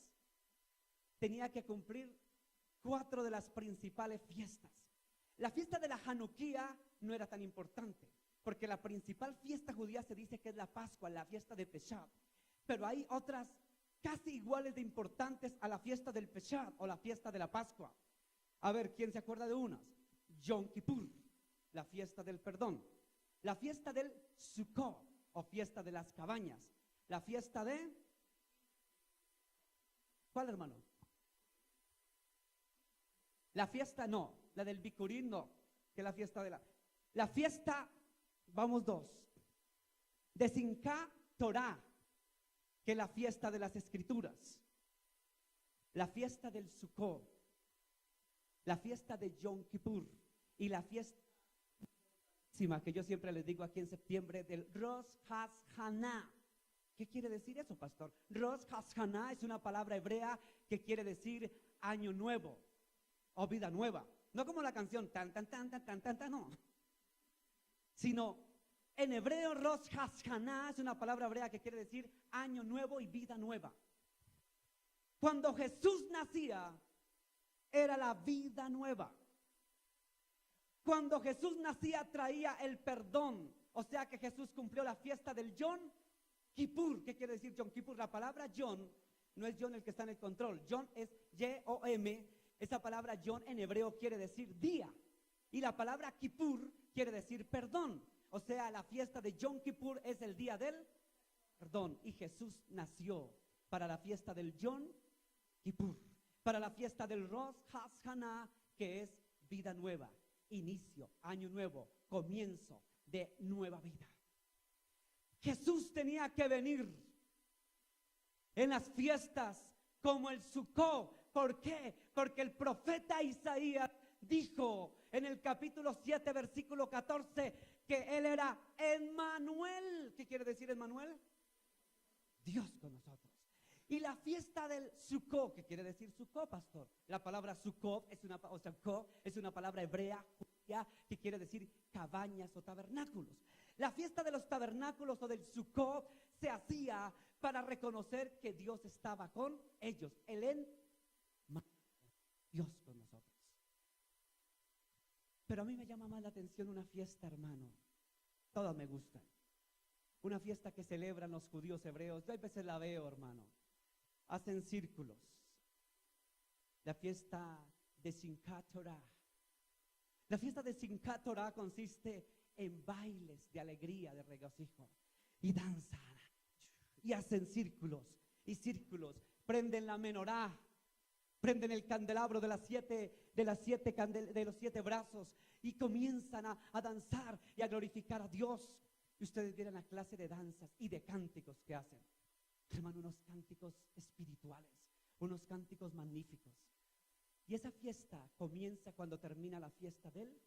tenía que cumplir 4 de las principales fiestas. La fiesta de la Hanukkah no era tan importante, porque la principal fiesta judía se dice que es la Pascua, la fiesta de Peshat. Pero hay otras casi iguales de importantes a la fiesta del Peshat o la fiesta de la Pascua. A ver, ¿quién se acuerda de unas? Yom Kippur, la fiesta del perdón. La fiesta del Sukkot o fiesta de las cabañas. La fiesta de... ¿Cuál, hermano? La fiesta no, la del Bikurim no, que es la fiesta de la fiesta, vamos dos, de Simchat Torah, que es la fiesta de las escrituras, la fiesta del Sukkot, la fiesta de Yom Kippur y la fiesta que yo siempre les digo aquí en septiembre del Rosh Hashanah. ¿Qué quiere decir eso, pastor? Rosh Hashanah es una palabra hebrea que quiere decir año nuevo o vida nueva. No como la canción tan, tan, tan, tan, tan, tan, tan, no. Sino en hebreo Rosh Hashanah es una palabra hebrea que quiere decir año nuevo y vida nueva. Cuando Jesús nacía, era la vida nueva. Cuando Jesús nacía, traía el perdón. O sea que Jesús cumplió la fiesta del Yom Kippur. ¿Qué quiere decir Yom Kippur? La palabra Yom no es Yom el que está en el control. Yom es Y-O-M. Esa palabra Yom en hebreo quiere decir día. Y la palabra Kippur quiere decir perdón. O sea, la fiesta de Yom Kippur es el día del perdón. Y Jesús nació para la fiesta del Yom Kippur, para la fiesta del Rosh Hashanah, que es vida nueva, inicio, año nuevo, comienzo de nueva vida. Jesús tenía que venir en las fiestas como el Sukkot. ¿Por qué? Porque el profeta Isaías dijo en el capítulo 7, versículo 14, que él era Emmanuel. ¿Qué quiere decir Emmanuel? Dios con nosotros. Y la fiesta del Sukkot, ¿qué quiere decir Sukkot, pastor? La palabra Sukkot es una palabra hebrea judía que quiere decir cabañas o tabernáculos. La fiesta de los tabernáculos o del Sukkot se hacía para reconocer que Dios estaba con ellos. Dios con nosotros. Pero a mí me llama más la atención una fiesta, hermano. Todas me gustan. Una fiesta que celebran los judíos hebreos. Yo a veces la veo, hermano. Hacen círculos. La fiesta de Simchat Torah. La fiesta de Simchat Torah consiste en bailes de alegría, de regocijo. Y danzan. Y hacen círculos. Y círculos. Prenden la menorá. Prenden el candelabro de los 7 brazos. Y comienzan a danzar y a glorificar a Dios. Y ustedes vieron la clase de danzas y de cánticos que hacen. Hermano, unos cánticos espirituales, unos cánticos magníficos. Y esa fiesta comienza cuando termina la fiesta del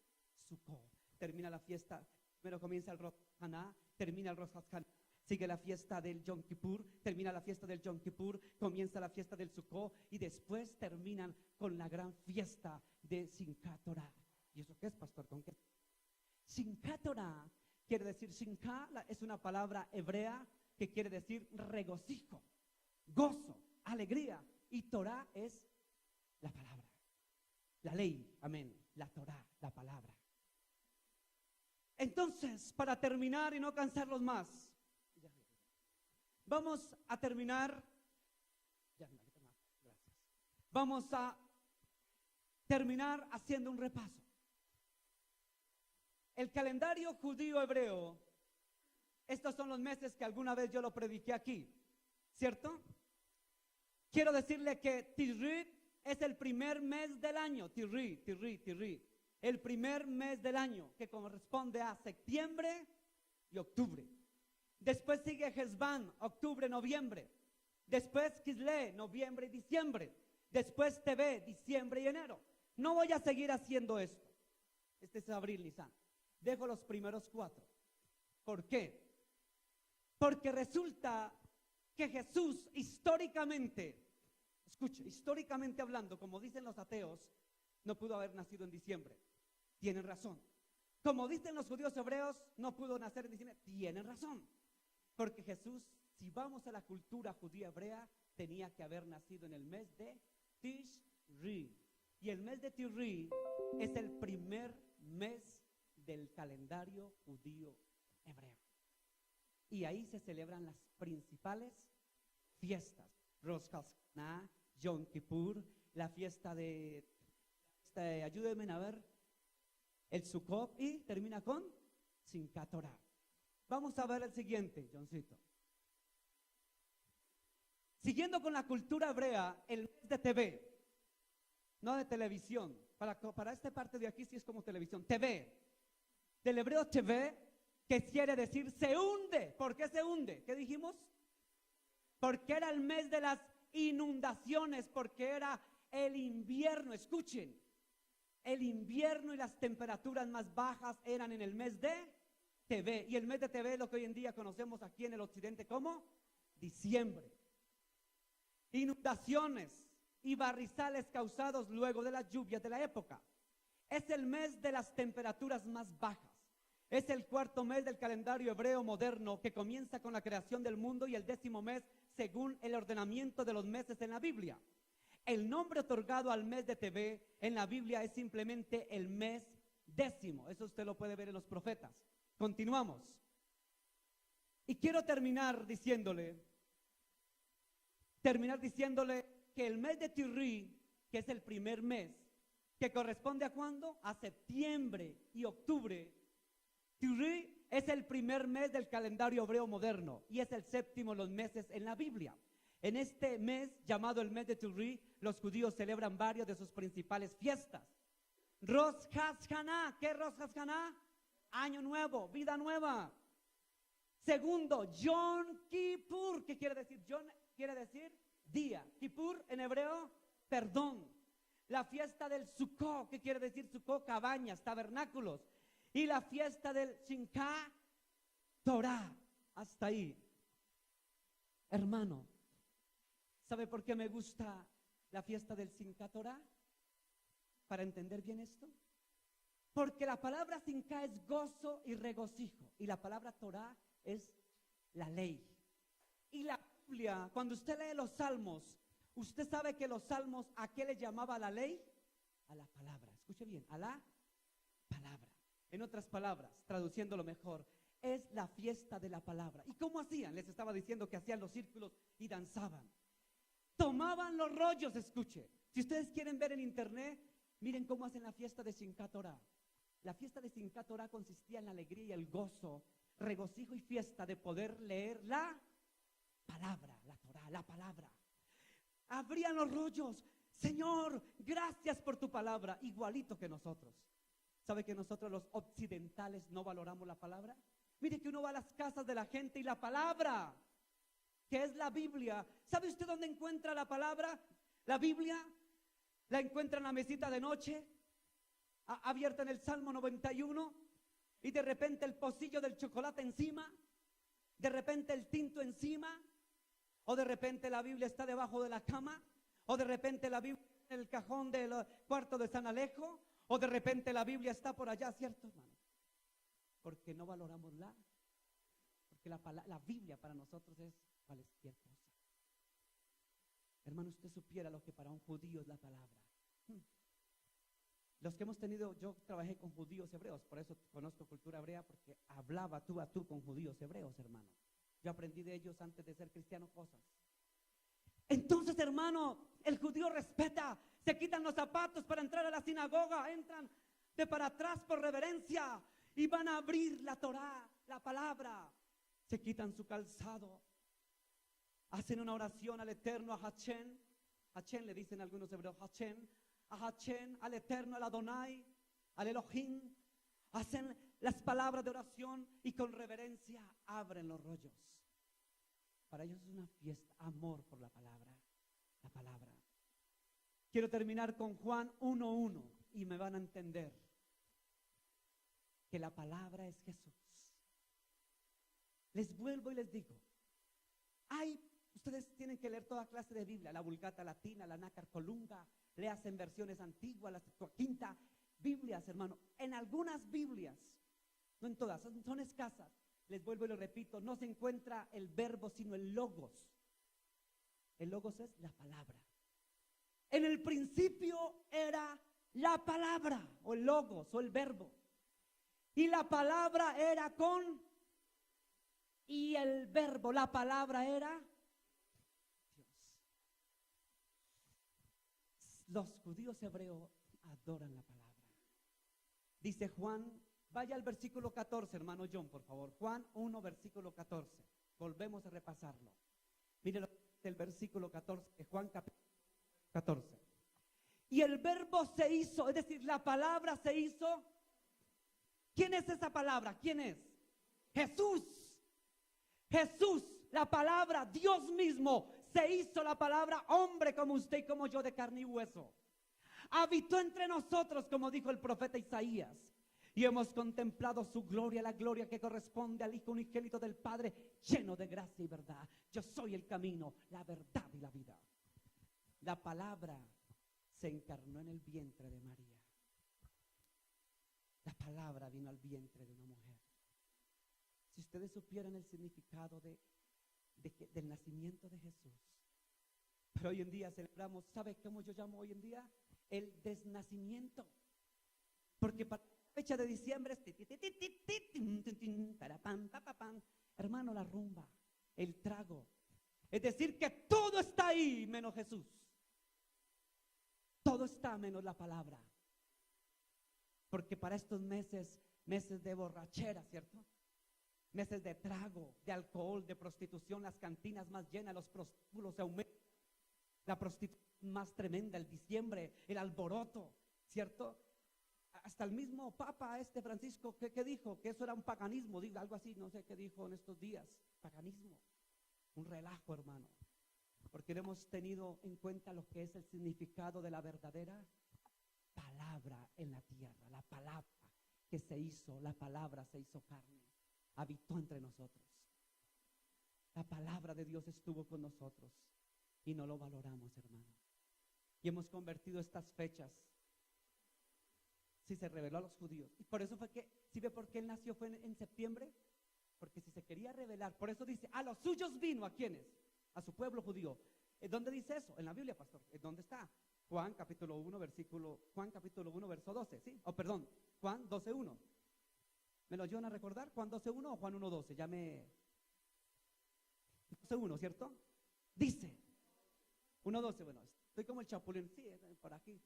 Sukkot. Termina la fiesta, primero comienza el Rosh Hashanah, termina el Rosh Hashanah, sigue la fiesta del Yom Kippur, termina la fiesta del Yom Kippur, comienza la fiesta del Sukkot y después terminan con la gran fiesta de Simchat Torah. ¿Y eso qué es, pastor? ¿Con qué? Simchat Torah quiere decir, Simchat es una palabra hebrea que quiere decir regocijo, gozo, alegría. Y Torah es la palabra, la ley, amén, la Torah, la palabra. Entonces, para terminar y no cansarlos más, vamos a terminar, vamos a terminar haciendo un repaso. El calendario judío hebreo, estos son los meses que alguna vez yo lo prediqué aquí, ¿cierto? Quiero decirle que Tisri es el primer mes del año, Tisri, el primer mes del año que corresponde a septiembre y octubre. Después sigue Hesban, octubre, noviembre. Después Kislev, noviembre y diciembre. Después Tevet, diciembre y enero. No voy a seguir haciendo esto. Este es abril, Nisan. Dejo los primeros 4. ¿Por qué? Porque resulta que Jesús históricamente, escuche, históricamente hablando, como dicen los ateos, no pudo haber nacido en diciembre. Tienen razón. Como dicen los judíos hebreos, no pudo nacer en diciembre. Tienen razón. Porque Jesús, si vamos a la cultura judía hebrea, tenía que haber nacido en el mes de Tisri. Y el mes de Tisri es el primer mes del calendario judío hebreo. Y ahí se celebran las principales fiestas. Rosh Hashanah, Yom Kippur, la fiesta de ayúdenme a ver, el Sukkot, y termina con Simchat Torah. Vamos a ver el siguiente, Johncito. Siguiendo con la cultura hebrea, el mes de TV, no de televisión, Para esta parte de aquí sí es como televisión. TV. Del hebreo TV, que quiere decir se hunde. ¿Por qué se hunde? ¿Qué dijimos? Porque era el mes de las inundaciones, porque era el invierno. Escuchen, el invierno y las temperaturas más bajas eran en el mes de TV. Y el mes de TV es lo que hoy en día conocemos aquí en el occidente como diciembre. Inundaciones y barrizales causados luego de las lluvias de la época. Es el mes de las temperaturas más bajas. Es el cuarto mes del calendario hebreo moderno que comienza con la creación del mundo y el 10º mes según el ordenamiento de los meses en la Biblia. El nombre otorgado al mes de TV en la Biblia es simplemente el mes 10º. Eso usted lo puede ver en los profetas. Continuamos. Y quiero terminar diciéndole que el mes de Tirri, que es el primer mes, que corresponde a ¿cuándo? A septiembre y octubre. Tirri es el primer mes del calendario hebreo moderno y es el 7º de los meses en la Biblia. En este mes, llamado el mes de Tirri, los judíos celebran varias de sus principales fiestas. Rosh Hashanah, ¿qué es Rosh Hashanah? Año nuevo, vida nueva. Segundo, Yom Kippur, ¿qué quiere decir? Yom quiere decir día. Kippur en hebreo, perdón. La fiesta del Sukkot, ¿qué quiere decir Sukkot? Cabañas, tabernáculos. Y la fiesta del Simchat Torah. Hasta ahí. Hermano, ¿sabe por qué me gusta la fiesta del Simchat Torah? Para entender bien esto. Porque la palabra Simchat es gozo y regocijo. Y la palabra Torah es la ley. Y la Biblia, cuando usted lee los salmos, usted sabe que los salmos, ¿a qué le llamaba la ley? A la palabra. Escuche bien, a la palabra. En otras palabras, traduciéndolo mejor, es la fiesta de la palabra. ¿Y cómo hacían? Les estaba diciendo que hacían los círculos y danzaban. Tomaban los rollos, escuche. Si ustedes quieren ver en internet, miren cómo hacen la fiesta de Simchat Torah. La fiesta de Simchat Torah consistía en la alegría y el gozo, regocijo y fiesta de poder leer la palabra, la Torah, la palabra. Abrían los rollos. Señor, gracias por tu palabra, igualito que nosotros. ¿Sabe que nosotros los occidentales no valoramos la palabra? Mire que uno va a las casas de la gente y la palabra, que es la Biblia. ¿Sabe usted dónde encuentra la palabra? La Biblia la encuentra en la mesita de noche, abierta en el Salmo 91, y de repente el pocillo del chocolate encima, de repente el tinto encima, o de repente la Biblia está debajo de la cama, o de repente la Biblia en el cajón del cuarto de San Alejo, o de repente la Biblia está por allá, ¿cierto, hermano? Porque no valoramos porque la Biblia para nosotros es cualquier cosa. Hermano, usted supiera lo que para un judío es la palabra. Los que hemos tenido, yo trabajé con judíos hebreos, por eso conozco cultura hebrea, porque hablaba tú a tú con judíos hebreos, hermano. Yo aprendí de ellos antes de ser cristiano cosas. Entonces, hermano, el judío respeta, se quitan los zapatos para entrar a la sinagoga, entran de para atrás por reverencia y van a abrir la Torá, la palabra. Se quitan su calzado, hacen una oración al Eterno, a Hashem. Hashem le dicen algunos hebreos, Hashem, a Hashem, al Eterno, al Adonai, al Elohim. Hacen las palabras de oración y con reverencia abren los rollos. Para ellos es una fiesta, amor por la palabra, la palabra. Quiero terminar con Juan 1:1 y me van a entender que la palabra es Jesús. Les vuelvo y les digo, ustedes tienen que leer toda clase de Biblia, la Vulgata Latina, la Nácar Colunga, leas en versiones antiguas, la Septuaginta, Biblias, hermano. En algunas Biblias, no en todas, son escasas. Les vuelvo y lo repito, no se encuentra el verbo, sino el logos. El logos es la palabra. En el principio era la palabra, o el logos, o el verbo. Y la palabra era con, y el verbo, la palabra era Dios. Los judíos hebreos adoran la palabra. Dice Juan, vaya al versículo 14, hermano John, por favor. Juan 1, versículo 14. Volvemos a repasarlo. Mire el versículo 14, Juan capítulo 14. Y el verbo se hizo, es decir, la palabra se hizo. ¿Quién es esa palabra? ¿Quién es? Jesús. Jesús, la palabra, Dios mismo, se hizo la palabra hombre como usted y como yo, de carne y hueso. Habitó entre nosotros, como dijo el profeta Isaías. Y hemos contemplado su gloria, la gloria que corresponde al Hijo unigénito del Padre, lleno de gracia y verdad. Yo soy el camino, la verdad y la vida. La palabra se encarnó en el vientre de María. La palabra vino al vientre de una mujer. Si ustedes supieran el significado del nacimiento de Jesús. Pero hoy en día celebramos, ¿sabe cómo yo llamo hoy en día? El desnacimiento. Porque para la fecha de diciembre es hermano, la rumba, el trago. Es decir, que todo está ahí menos Jesús. Todo está menos la palabra. Porque para estos meses de borrachera, ¿cierto? Meses de trago, de alcohol, de prostitución, las cantinas más llenas, los prostíbulos se aumentan, la prostitución más tremenda, el diciembre, el alboroto, ¿cierto? Hasta el mismo Papa Francisco, ¿qué dijo? Que eso era un paganismo, digo, algo así, no sé qué dijo en estos días, paganismo, un relajo, hermano, porque no hemos tenido en cuenta lo que es el significado de la verdadera palabra en la tierra, la palabra que se hizo, la palabra se hizo carne, habitó entre nosotros. La palabra de Dios estuvo con nosotros y no lo valoramos, hermano. Y hemos convertido estas fechas. Si se reveló a los judíos. Y por eso fue que, ¿sí ve por qué él nació fue en septiembre? Porque si se quería revelar, por eso dice, a los suyos vino, ¿a quiénes? A su pueblo judío. ¿Dónde dice eso? En la Biblia, pastor. ¿Dónde está? Juan capítulo 1, verso 12, ¿sí? Perdón, Juan 12:1. ¿Me lo ayudan a recordar? ¿Juan 12:1 o Juan 1:12? Ya me... 12:1, ¿cierto? Dice, 1:12, bueno, estoy como el chapulín, sí, por aquí.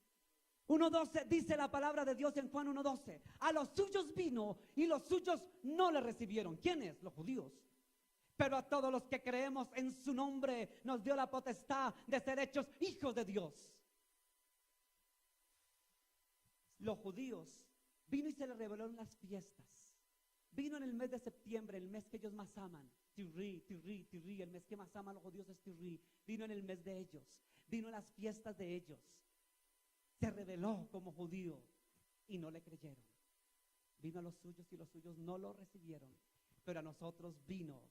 1:12 dice la palabra de Dios en Juan 1:12. A los suyos vino y los suyos no le recibieron. ¿Quiénes? Los judíos. Pero a todos los que creemos en su nombre nos dio la potestad de ser hechos hijos de Dios. Los judíos vino y se les reveló en las fiestas. Vino en el mes de septiembre, el mes que ellos más aman. Tirri, el mes que más aman los judíos es Tirri. Vino en el mes de ellos. Vino en las fiestas de ellos. Se reveló como judío y no le creyeron. Vino a los suyos y los suyos no lo recibieron. Pero a nosotros vino,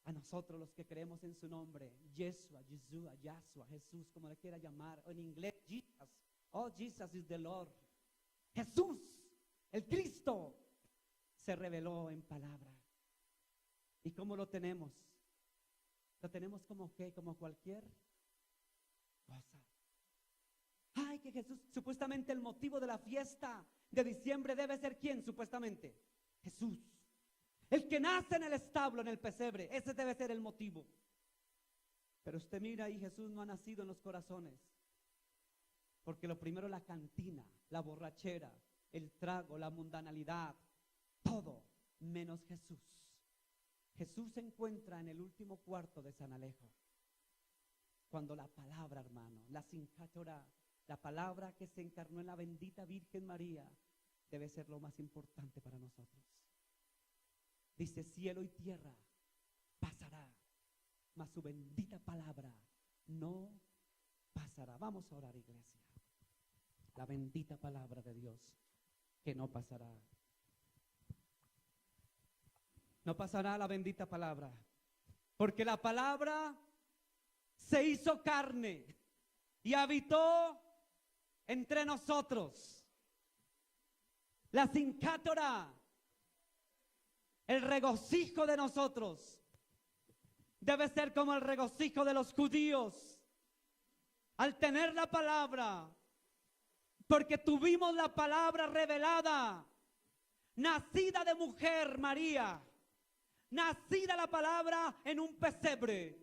a nosotros los que creemos en su nombre, Yeshua, Jesús, como le quiera llamar, o en inglés, Jesus. Oh, Jesus is the Lord. Jesús, el Cristo, se reveló en palabra. ¿Y cómo lo tenemos? Lo tenemos como que, como cualquier cosa. Ay, que Jesús, supuestamente el motivo de la fiesta de diciembre debe ser ¿quién? Supuestamente Jesús, el que nace en el establo, en el pesebre. Ese debe ser el motivo. Pero usted mira y Jesús no ha nacido en los corazones, porque lo primero es la cantina, la borrachera, el trago, la mundanalidad, todo menos Jesús. Jesús se encuentra en el último cuarto de San Alejo, cuando la palabra, hermano, la Simchat Torah, la palabra que se encarnó en la bendita Virgen María, debe ser lo más importante para nosotros. Dice, cielo y tierra pasará, mas su bendita palabra no pasará. Vamos a orar, iglesia. La bendita palabra de Dios que no pasará. No pasará la bendita palabra, porque la palabra se hizo carne y habitó entre nosotros. La Simchat Torah, el regocijo de nosotros, debe ser como el regocijo de los judíos al tener la palabra, porque tuvimos la palabra revelada, nacida de mujer María, nacida la palabra en un pesebre,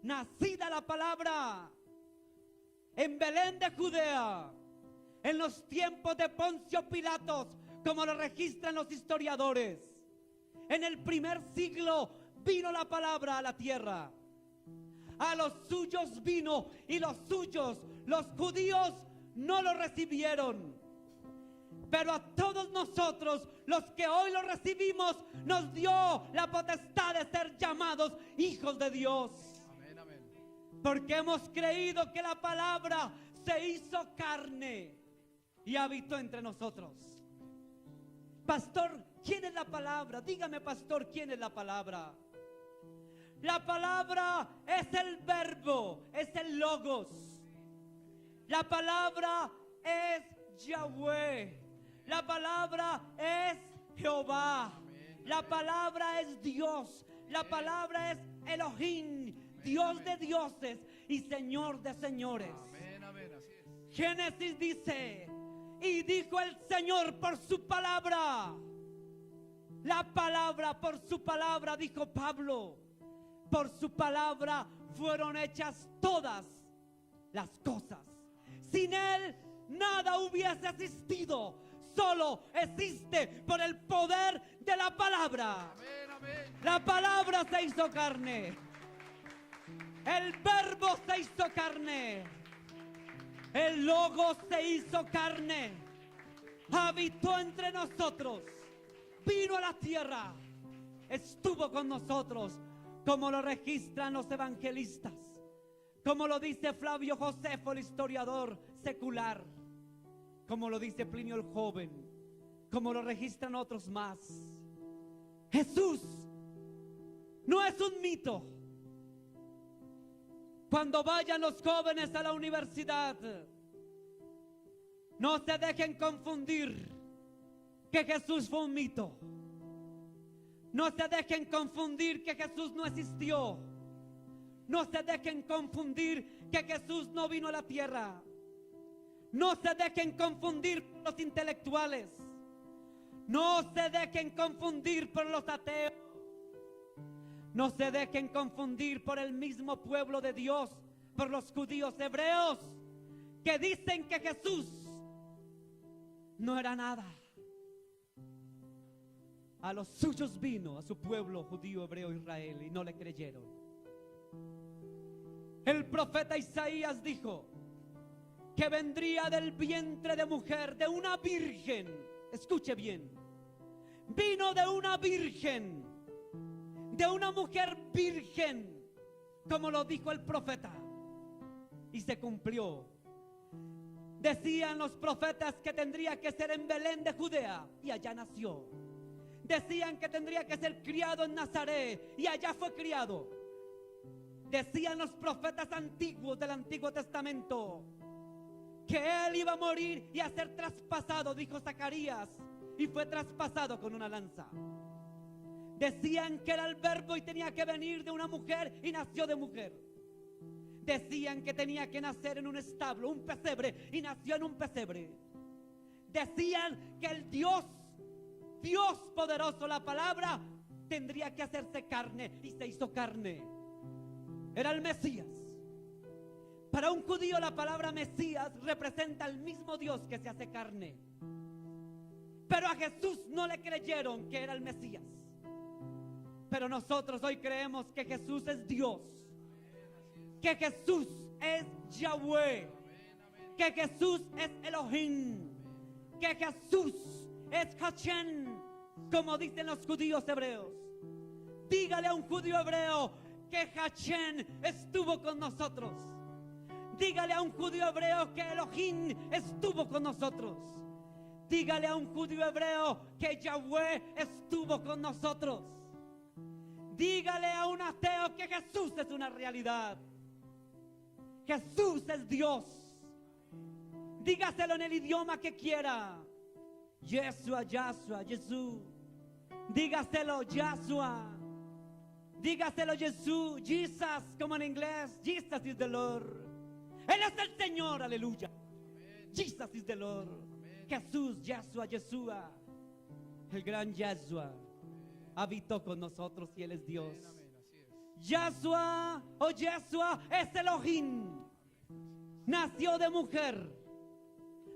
nacida la palabra en Belén de Judea, en los tiempos de Poncio Pilatos, como lo registran los historiadores. En el primer siglo vino la palabra a la tierra. A los suyos vino y los suyos, los judíos, no lo recibieron. Pero a todos nosotros, los que hoy lo recibimos, nos dio la potestad de ser llamados hijos de Dios. Amén, amén. Porque hemos creído que la palabra se hizo carne y habitó entre nosotros. Pastor, ¿quién es la palabra? Dígame, pastor, ¿quién es la palabra? La palabra es el verbo, es el logos. La palabra es Yahweh. La palabra es Jehová. La palabra es Dios. La palabra es Elohim, Dios de dioses y Señor de señores. Amén, amén, así es. Génesis dice: y dijo el Señor por su palabra. La palabra, por su palabra, dijo Pablo, por su palabra fueron hechas todas las cosas. Sin Él nada hubiese existido. Solo existe por el poder de la palabra. Amén, amén. La palabra se hizo carne. El verbo se hizo carne. El logo se hizo carne. Habitó entre nosotros. Vino a la tierra. Estuvo con nosotros, como lo registran los evangelistas, como lo dice Flavio Josefo, el historiador secular, como lo dice Plinio el joven, como lo registran otros más. Jesús no es un mito. Cuando vayan los jóvenes a la universidad, no se dejen confundir que Jesús fue un mito. No se dejen confundir que Jesús no existió. No se dejen confundir que Jesús no vino a la tierra. No se dejen confundir por los intelectuales. No se dejen confundir por los ateos. No se dejen confundir por el mismo pueblo de Dios, por los judíos hebreos que dicen que Jesús no era nada. A los suyos vino, a su pueblo judío, hebreo, Israel, y no le creyeron. El profeta Isaías dijo que vendría del vientre de mujer, de una virgen. Escuche bien. Vino de una virgen, de una mujer virgen, como lo dijo el profeta. Y se cumplió. Decían los profetas que tendría que ser en Belén de Judea, y allá nació. Decían que tendría que ser criado en Nazaret, y allá fue criado. Decían los profetas antiguos del Antiguo Testamento que Él iba a morir y a ser traspasado, dijo Zacarías, y fue traspasado con una lanza. Decían que era el verbo y tenía que venir de una mujer y nació de mujer. Decían que tenía que nacer en un establo, un pesebre, y nació en un pesebre. Decían que el Dios poderoso, la palabra, tendría que hacerse carne, y se hizo carne. Era el Mesías. Para un judío la palabra Mesías representa al mismo Dios que se hace carne. Pero a Jesús no le creyeron que era el Mesías. Pero nosotros hoy creemos que Jesús es Dios, que Jesús es Yahweh, que Jesús es Elohim, que Jesús es Hachem, como dicen los judíos hebreos. Dígale a un judío hebreo que Hachem estuvo con nosotros. Dígale a un judío hebreo que Elohim estuvo con nosotros. Dígale a un judío hebreo que Yahweh estuvo con nosotros. Dígale a un ateo que Jesús es una realidad. Jesús es Dios. Dígaselo en el idioma que quiera. Yeshua, Yahshua, Jesús. Dígaselo, Yahshua. Dígaselo, Jesús, Jesus, como en inglés. Jesus is the Lord. Él es el Señor, aleluya. Jesus is the Lord. Jesús, Yahshua, Yeshua. El gran Yahshua habitó con nosotros y Él es Dios. Yahshua o Yeshua es Elohim. Nació de mujer.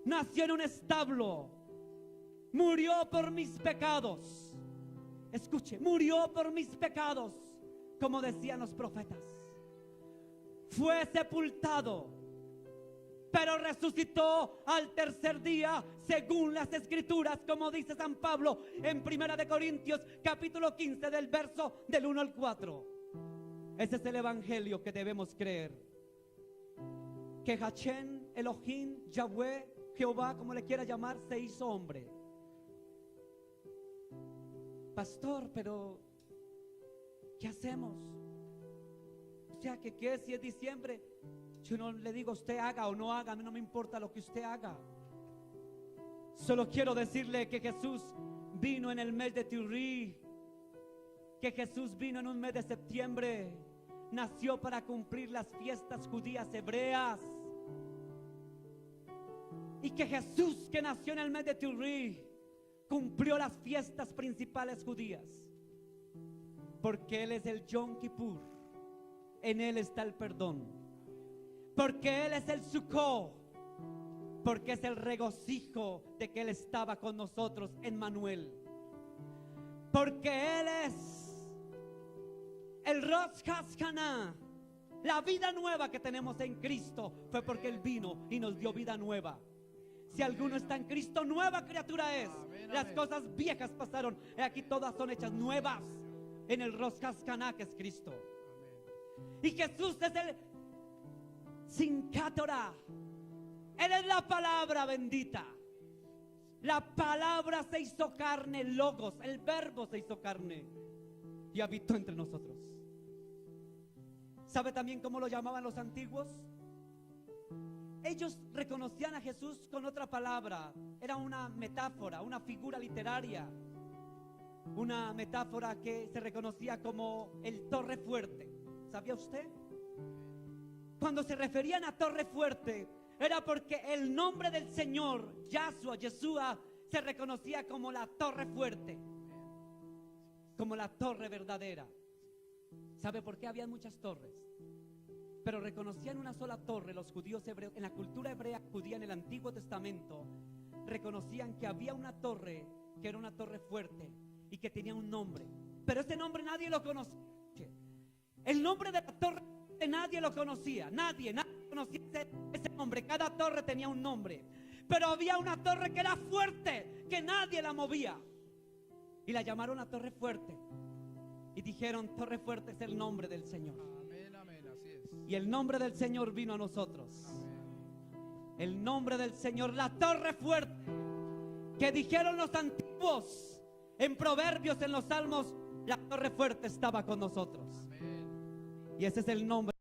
Nació en un establo. Murió por mis pecados. Escuche, murió por mis pecados, como decían los profetas. fue sepultado, pero resucitó al tercer día según las escrituras, como dice San Pablo en 1 de Corintios capítulo 15 del verso del 1 al 4. Ese es el evangelio que debemos creer. Que Hachén, Elohim, Yahweh, Jehová, como le quiera llamar, se hizo hombre. Pastor, pero ¿qué hacemos? O sea, que ¿qué? Si es diciembre, yo no le digo a usted haga o no haga, a mí no me importa lo que usted haga. Solo quiero decirle que Jesús vino en el mes de Tirí, que Jesús vino en un mes de septiembre, nació para cumplir las fiestas judías hebreas, y que Jesús, que nació en el mes de Tirí, cumplió las fiestas principales judías, porque Él es el Yom Kippur, en Él está el perdón, porque Él es el Sukkot, porque es el regocijo de que Él estaba con nosotros en Manuel, porque Él es el Rosh Hashanah. La vida nueva que tenemos en Cristo fue porque Él vino y nos dio vida nueva. Si alguno está en Cristo, nueva criatura es. Las cosas viejas pasaron, y aquí todas son hechas nuevas en el Rosh Hashanah, que es Cristo. Y Jesús es el Simchat Torah. Él es la palabra bendita. La palabra se hizo carne, logos, el verbo se hizo carne y habitó entre nosotros. ¿Sabe también cómo lo llamaban los antiguos? Ellos reconocían a Jesús con otra palabra. Era una metáfora, una figura literaria, una metáfora que se reconocía como el Torre Fuerte. ¿Sabía usted? Cuando se referían a Torre Fuerte, era porque el nombre del Señor, Yeshua, se reconocía como la Torre Fuerte, como la torre verdadera. ¿Sabe por qué había muchas torres? Pero reconocían una sola torre. Los judíos hebreos, en la cultura hebrea judía en el Antiguo Testamento, reconocían que había una torre que era una torre fuerte y que tenía un nombre, pero ese nombre nadie lo conocía. El nombre de la torre nadie lo conocía, nadie conocía ese nombre. Cada torre tenía un nombre, pero había una torre que era fuerte, que nadie la movía, y la llamaron la Torre Fuerte, y dijeron: Torre Fuerte es el nombre del Señor. Amén, amén, así es. Y el nombre del Señor vino a nosotros. El nombre del Señor, la Torre Fuerte, que dijeron los antiguos en Proverbios, en los Salmos, la Torre Fuerte estaba con nosotros. Amén. Y ese es el nombre